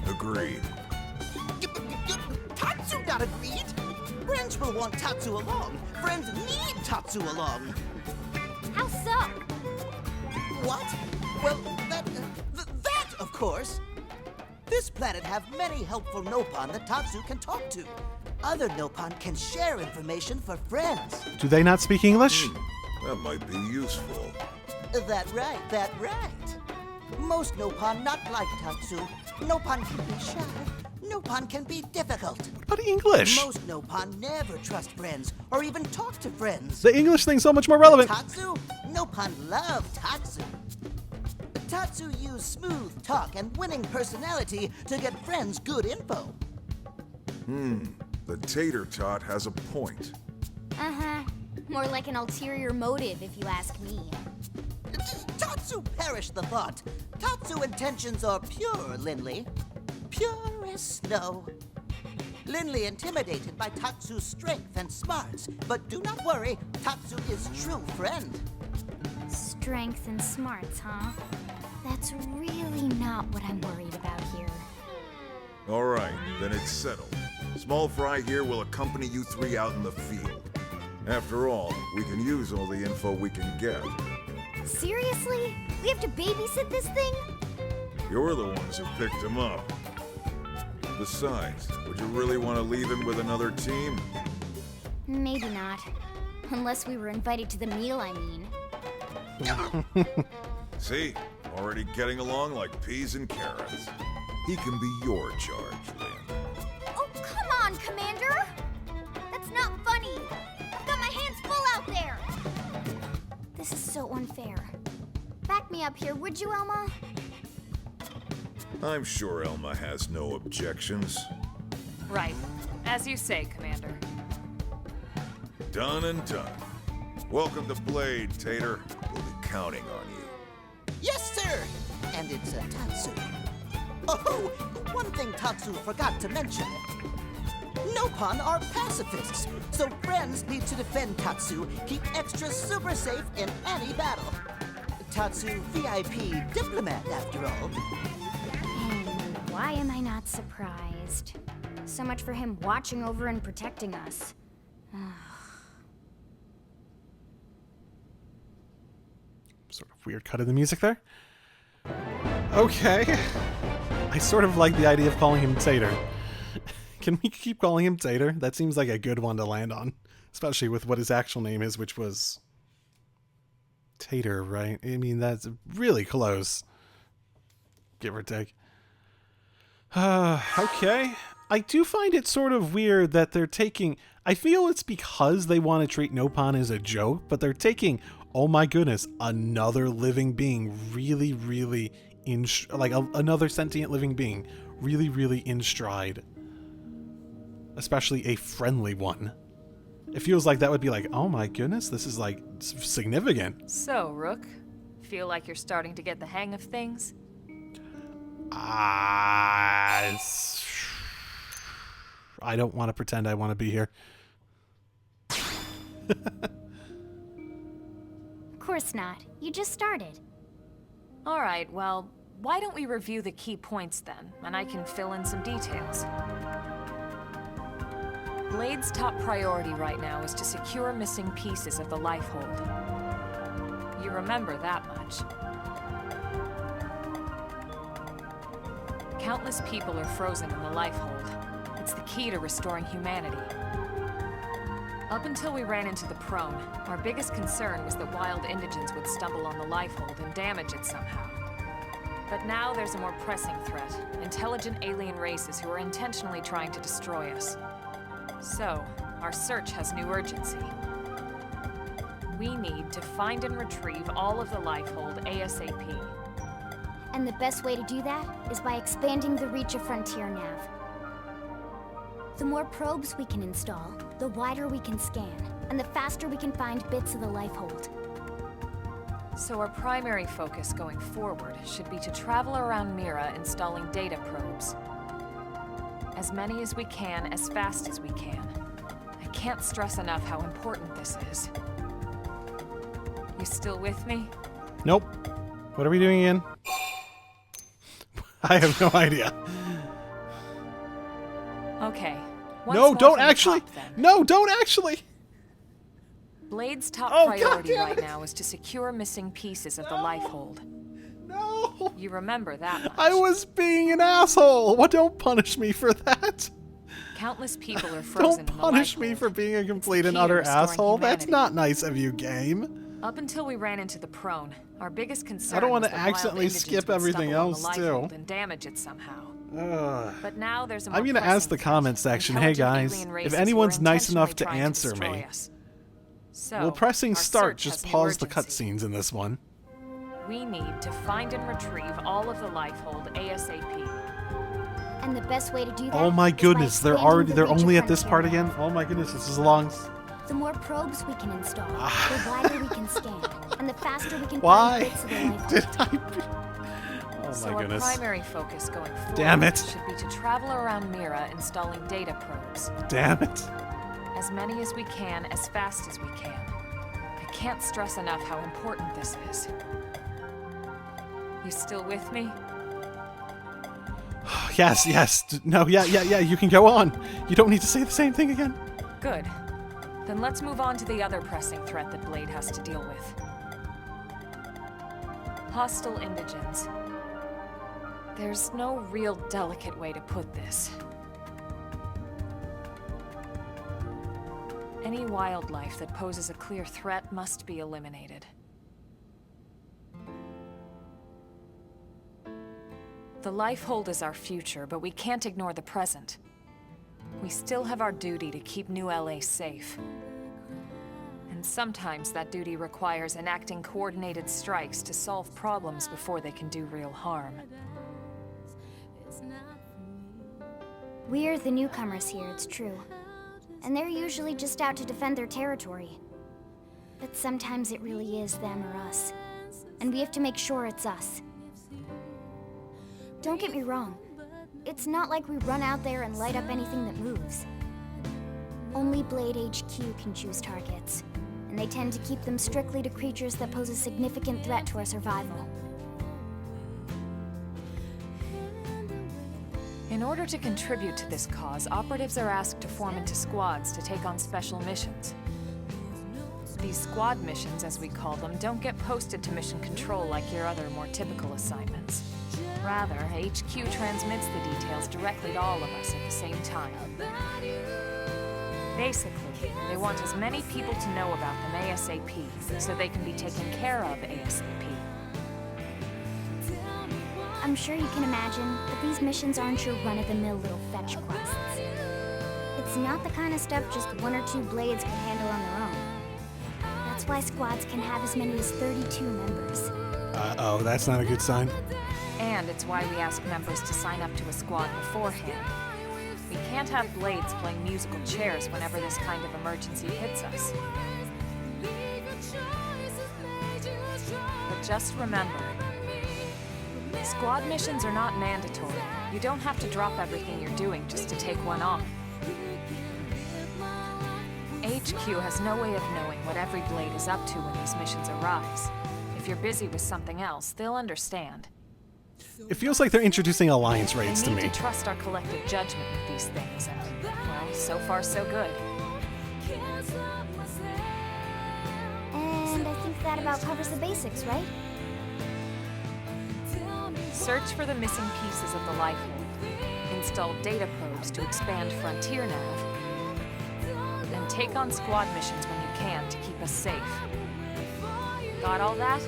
Agreed. Tatsu not agreed. Friends will want Tatsu along. Friends need Tatsu along. How so? What? Well, that, of course. This planet have many helpful Nopon that Tatsu can talk to. Other Nopon can share information for friends. Do they not speak English? That might be useful. That right. Most Nopon not like Tatsu. Nopon can be shy. Nopon can be difficult. What about English? Most Nopon never trust friends or even talk to friends. The English thing's so much more relevant. Tatsu? Nopon love Tatsu. Tatsu use smooth talk and winning personality to get friends good info. The tater tot has a point. Uh-huh. More like an ulterior motive, if you ask me. Tatsu perish the thought. Tatsu intentions are pure, Lindley. Pure as snow. Lindley intimidated by Tatsu's strength and smarts, but do not worry, Tatsu is true friend. Strength and smarts, huh? That's really not what I'm worried about here. All right, then it's settled. Small Fry here will accompany you three out in the field. After all, we can use all the info we can get. Seriously? We have to babysit this thing? You're the ones who picked him up. Besides, would you really want to leave him with another team? Maybe not. Unless we were invited to the meal, I mean. See? Already getting along like peas and carrots. He can be your charge, Lynn. Oh, come on, Commander! That's not funny! I've got my hands full out there! This is so unfair. Back me up here, would you, Elma? I'm sure Elma has no objections. Right. As you say, Commander. Done and done. Welcome to Blade, Tater. We'll be counting on you. Yes, sir! And it's a Tatsu. Oh, one thing Tatsu forgot to mention. Nopon are pacifists, so friends need to defend Tatsu, keep extra super safe in any battle. Tatsu VIP diplomat, after all. And why am I not surprised? So much for him watching over and protecting us. Sort of weird cut of the music there. Okay. I sort of like the idea of calling him Tater. Can we keep calling him Tater? That seems like a good one to land on. Especially with what his actual name is, which was Tater, right? I mean, that's really close. Give or take. Okay. I do find it sort of weird that they're taking... I feel it's because they want to treat Nopon as a joke, but they're taking Oh my goodness, another living being really, really another sentient living being really, really in stride. Especially a friendly one. It feels like that would be like, oh my goodness, this is like significant. So, Rook, feel like you're starting to get the hang of things? I don't want to pretend I want to be here. Of course not. You just started. Alright, well, why don't we review the key points then, and I can fill in some details. Blade's top priority right now is to secure missing pieces of the Lifehold. You remember that much. Countless people are frozen in the Lifehold. It's the key to restoring humanity. Up until we ran into the Prone, our biggest concern was that wild indigents would stumble on the Lifehold and damage it somehow. But now there's a more pressing threat, intelligent alien races who are intentionally trying to destroy us. So, our search has new urgency. We need to find and retrieve all of the Lifehold ASAP. And the best way to do that is by expanding the reach of Frontier Nav. The more probes we can install, the wider we can scan, and the faster we can find bits of the Lifehold. So our primary focus going forward should be to travel around Mira installing data probes. As many as we can, as fast as we can. I can't stress enough how important this is. You still with me? Nope. What are we doing again? I have no idea. Okay. No, don't actually. No, don't actually. Blade's top Oh, priority God damn right it. now is to secure missing pieces of the Lifehold. No. You remember that much. I was being an asshole. What? Don't punish me for that. Countless people are frozen Don't in the punish me Lifehold. for being a complete It's the and key to utter restoring asshole. That's humanity. not nice of you, game. Up until we ran into the Prone, our biggest concern I don't want wanna to accidentally skip everything else, too. and damage it somehow. Ugh. But now there's a I'm more gonna ask pressing the threat. comment section, hey Intelligent guys, alien if races anyone's who are nice enough to intentionally trying answer destroy me. us. So, Will pressing our start search just has new pause the urgency. cutscenes in this one? We need to find and retrieve all of the Lifehold ASAP. And the best way to do that Oh my is by goodness, they're expanding the they're reach of only at this part Frontier Nav. again? Oh my goodness, this is long. The more probes we can install, the wider we can scan, and the faster we can Why find bits of the Lifehold. did I... Oh So my our goodness. primary focus going forward Damn it. should be to travel around Mira installing data probes. Damn it. As many as we can, as fast as we can. I can't stress enough how important this is. You still with me? Yes, yes. No, yeah, you can go on. You don't need to say the same thing again. Good. Then let's move on to the other pressing threat that Blade has to deal with. Hostile indigents. There's no real delicate way to put this. Any wildlife that poses a clear threat must be eliminated. The Lifehold is our future, but we can't ignore the present. We still have our duty to keep New LA safe. And sometimes that duty requires enacting coordinated strikes to solve problems before they can do real harm. We're the newcomers here, it's true. And they're usually just out to defend their territory. But sometimes it really is them or us. And we have to make sure it's us. Don't get me wrong. It's not like we run out there and light up anything that moves. Only Blade HQ can choose targets. And they tend to keep them strictly to creatures that pose a significant threat to our survival. In order to contribute to this cause, operatives are asked to form into squads to take on special missions. These squad missions, as we call them, don't get posted to mission control like your other, more typical assignments. Rather, HQ transmits the details directly to all of us at the same time. Basically, they want as many people to know about them ASAP, so they can be taken care of ASAP. I'm sure you can imagine that these missions aren't your run-of-the-mill little fetch quests. It's not the kind of stuff just one or two blades can handle on their own. That's That's why squads can have as many as 32 members. Oh, that's not a good sign. And it's why we ask members to sign up to a squad beforehand. We can't have blades playing musical chairs whenever this kind of emergency hits us. But just remember, squad missions are not mandatory. You don't have to drop everything you're doing just to take one on. HQ has no way of knowing what every blade is up to when these missions arise. If you're busy with something else, they'll understand. It feels like they're introducing alliance raids to We me. need to trust our collective judgment with these things, and, well, so far so good. And I think that about covers the basics, right? Search for the missing pieces of the Lifehold. Install data probes to expand Frontier Nav. And take on squad missions when you can to keep us safe. Got all that?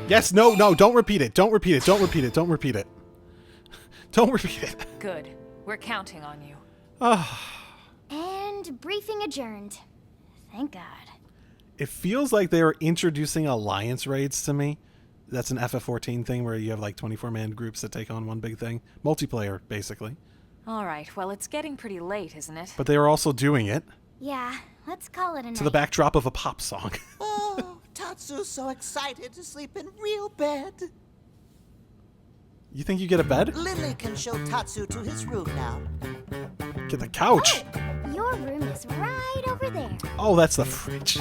Yes, no, don't repeat it. Don't repeat it. Don't repeat it. Don't repeat it. Don't repeat it. Good. We're counting on you. And briefing adjourned. Thank God. It feels like they are introducing alliance raids to me. That's an FF14 thing where you have like 24-man groups that take on one big thing. Multiplayer, basically. All right, well, it's getting pretty late, isn't it? But they are also doing it Yeah, let's call it a night. to the backdrop of a pop song. Oh, Tatsu's so excited to sleep in real bed. You think you get a bed? Lily can show Tatsu to his room now. Get the couch. Your room is right over there. Oh, that's the fridge.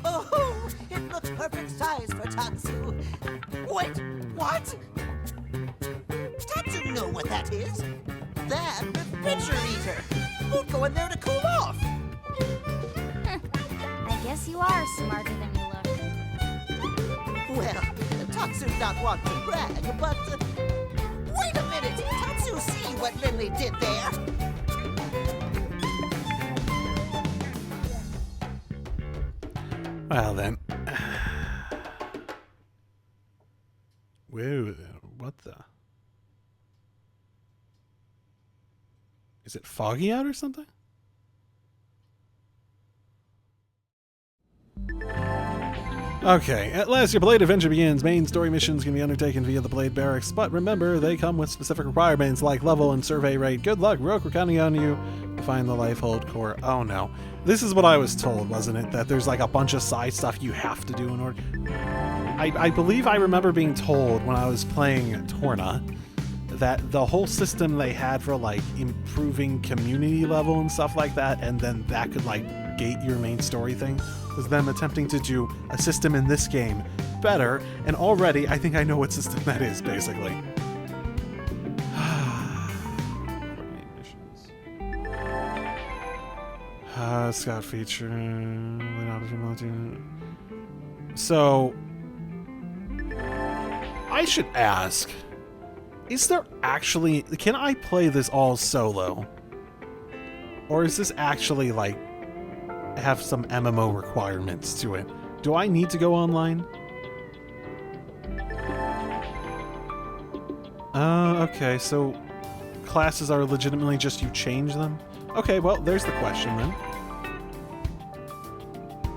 Oh, it looks perfect size for Tatsu. Wait, what? Tatsu know what that is. That refrigerator. We'll go in there to cool off. I guess you are smarter than you look. Well, Tatsu's not one to brag, but... wait a minute! Tatsu see what Lily did there? Well then. Whoa, what the? Is it foggy out or something? Okay, at last your Blade adventure begins. Main story missions can be undertaken via the Blade Barracks, but remember, they come with specific requirements like level and survey rate. Good luck, Rook, we're counting on you to find the Lifehold core. Oh no. This is what I was told, wasn't it? That there's like a bunch of side stuff you have to do in order... I believe I remember being told when I was playing Torna that the whole system they had for like improving community level and stuff like that, and then that could like gate your main story thing, was them attempting to do a system in this game better, and already I think I know what system that is, basically. Scout feature. So, I should ask, is there actually... Can I play this all solo? Or is this actually, like, have some MMO requirements to it? Do I need to go online? Okay, so classes are legitimately just you change them? Okay, well, there's the question then.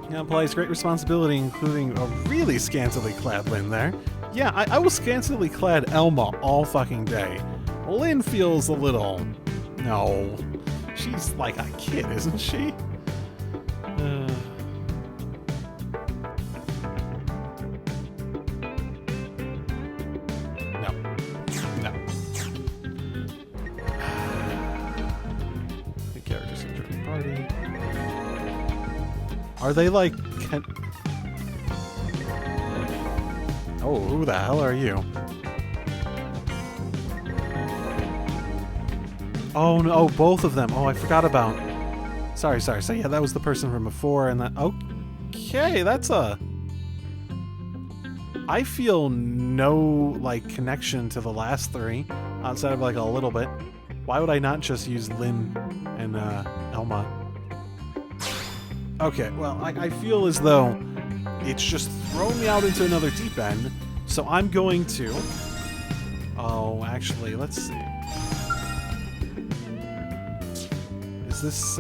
It implies great responsibility, including a really scantily clad Lynn there. Yeah, I will scantily clad Elma all fucking day. Lynn feels a little... No. She's like a kid, isn't she? Are they like... Oh, who the hell are you? Oh, no, both of them. Oh, I forgot about... Sorry. So, yeah, that was the person from before, and that... Okay, that's a... I feel no, like, connection to the last three, outside of, like, a little bit. Why would I not just use Lynn and, Elma? Okay, well, I feel as though it's just thrown me out into another deep end, so I'm going to... Oh, actually, let's see. Is this,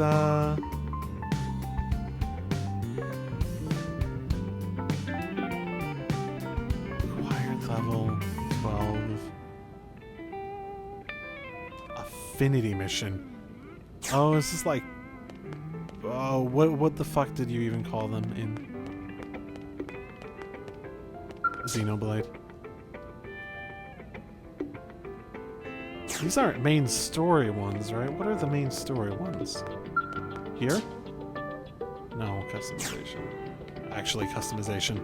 Infinity mission. Oh, is this like... Oh, what the fuck did you even call them in Xenoblade? These aren't main story ones, right? What are the main story ones? Here? No, customization. Actually, customization.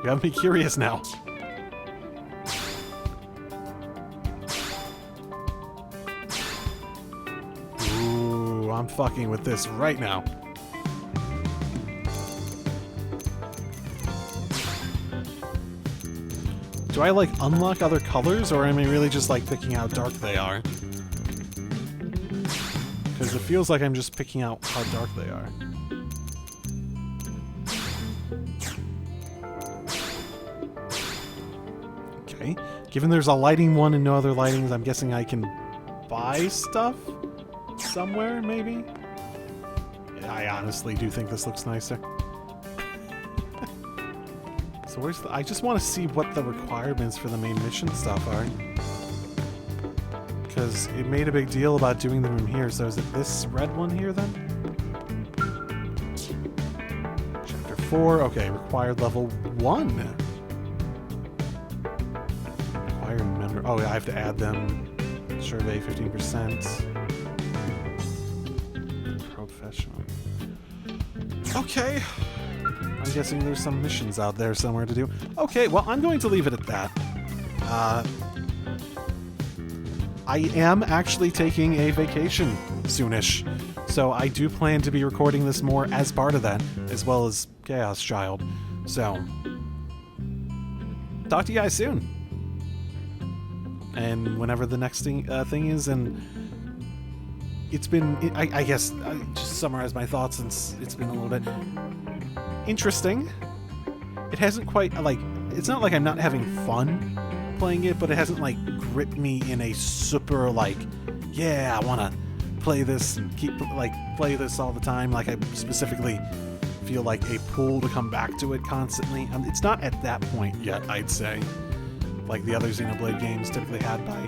You have me curious now. Ooh, I'm fucking with this right now. Do I, like, unlock other colors, or am I really just, like, picking how dark they are? Because it feels like I'm just picking out how dark they are. Okay. Given there's a lighting one and no other lightings, I'm guessing I can buy stuff somewhere, maybe? Yeah, I honestly do think this looks nicer. So where's the... I just want to see what the requirements for the main mission stuff are. Because it made a big deal about doing the room here, so is it this red one here then? Chapter 4, okay, required level 1. Required member... Oh, I have to add them. Survey 15%. Professional. Okay. I'm guessing there's some missions out there somewhere to do. Okay, well, I'm going to leave it at that. I am actually taking a vacation soonish, so I do plan to be recording this more as part of that, as well as Chaos Child. So, talk to you guys soon. And whenever the next thing is, and it's been, I guess, just summarize my thoughts since it's been a little bit interesting. It hasn't quite, like, it's not like I'm not having fun playing it, but it hasn't, like, gripped me in a super, like, yeah, I want to play this and keep, like, play this all the time. Like, I specifically feel like a pull to come back to it constantly. It's not at that point yet, I'd say, like the other Xenoblade games typically had by,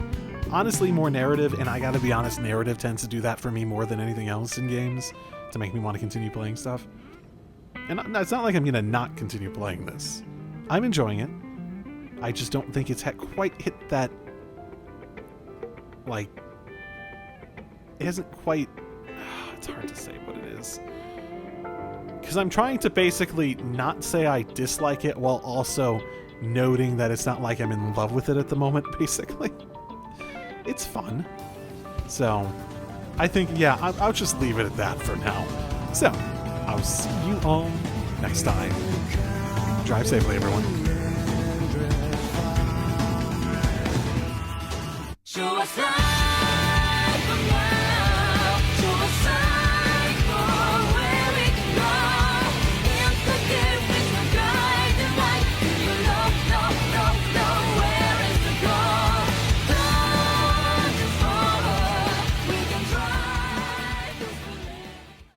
honestly, more narrative, and I gotta be honest, narrative tends to do that for me more than anything else in games, to make me want to continue playing stuff. And it's not like I'm gonna not continue playing this. I'm enjoying it. I just don't think it's quite hit that, like, it hasn't quite, it's hard to say what it is. Because I'm trying to basically not say I dislike it while also noting that it's not like I'm in love with it at the moment, basically. It's fun. So, I think, yeah, I'll just leave it at that for now. So, I'll see you all next time. Drive safely, everyone. Show us light.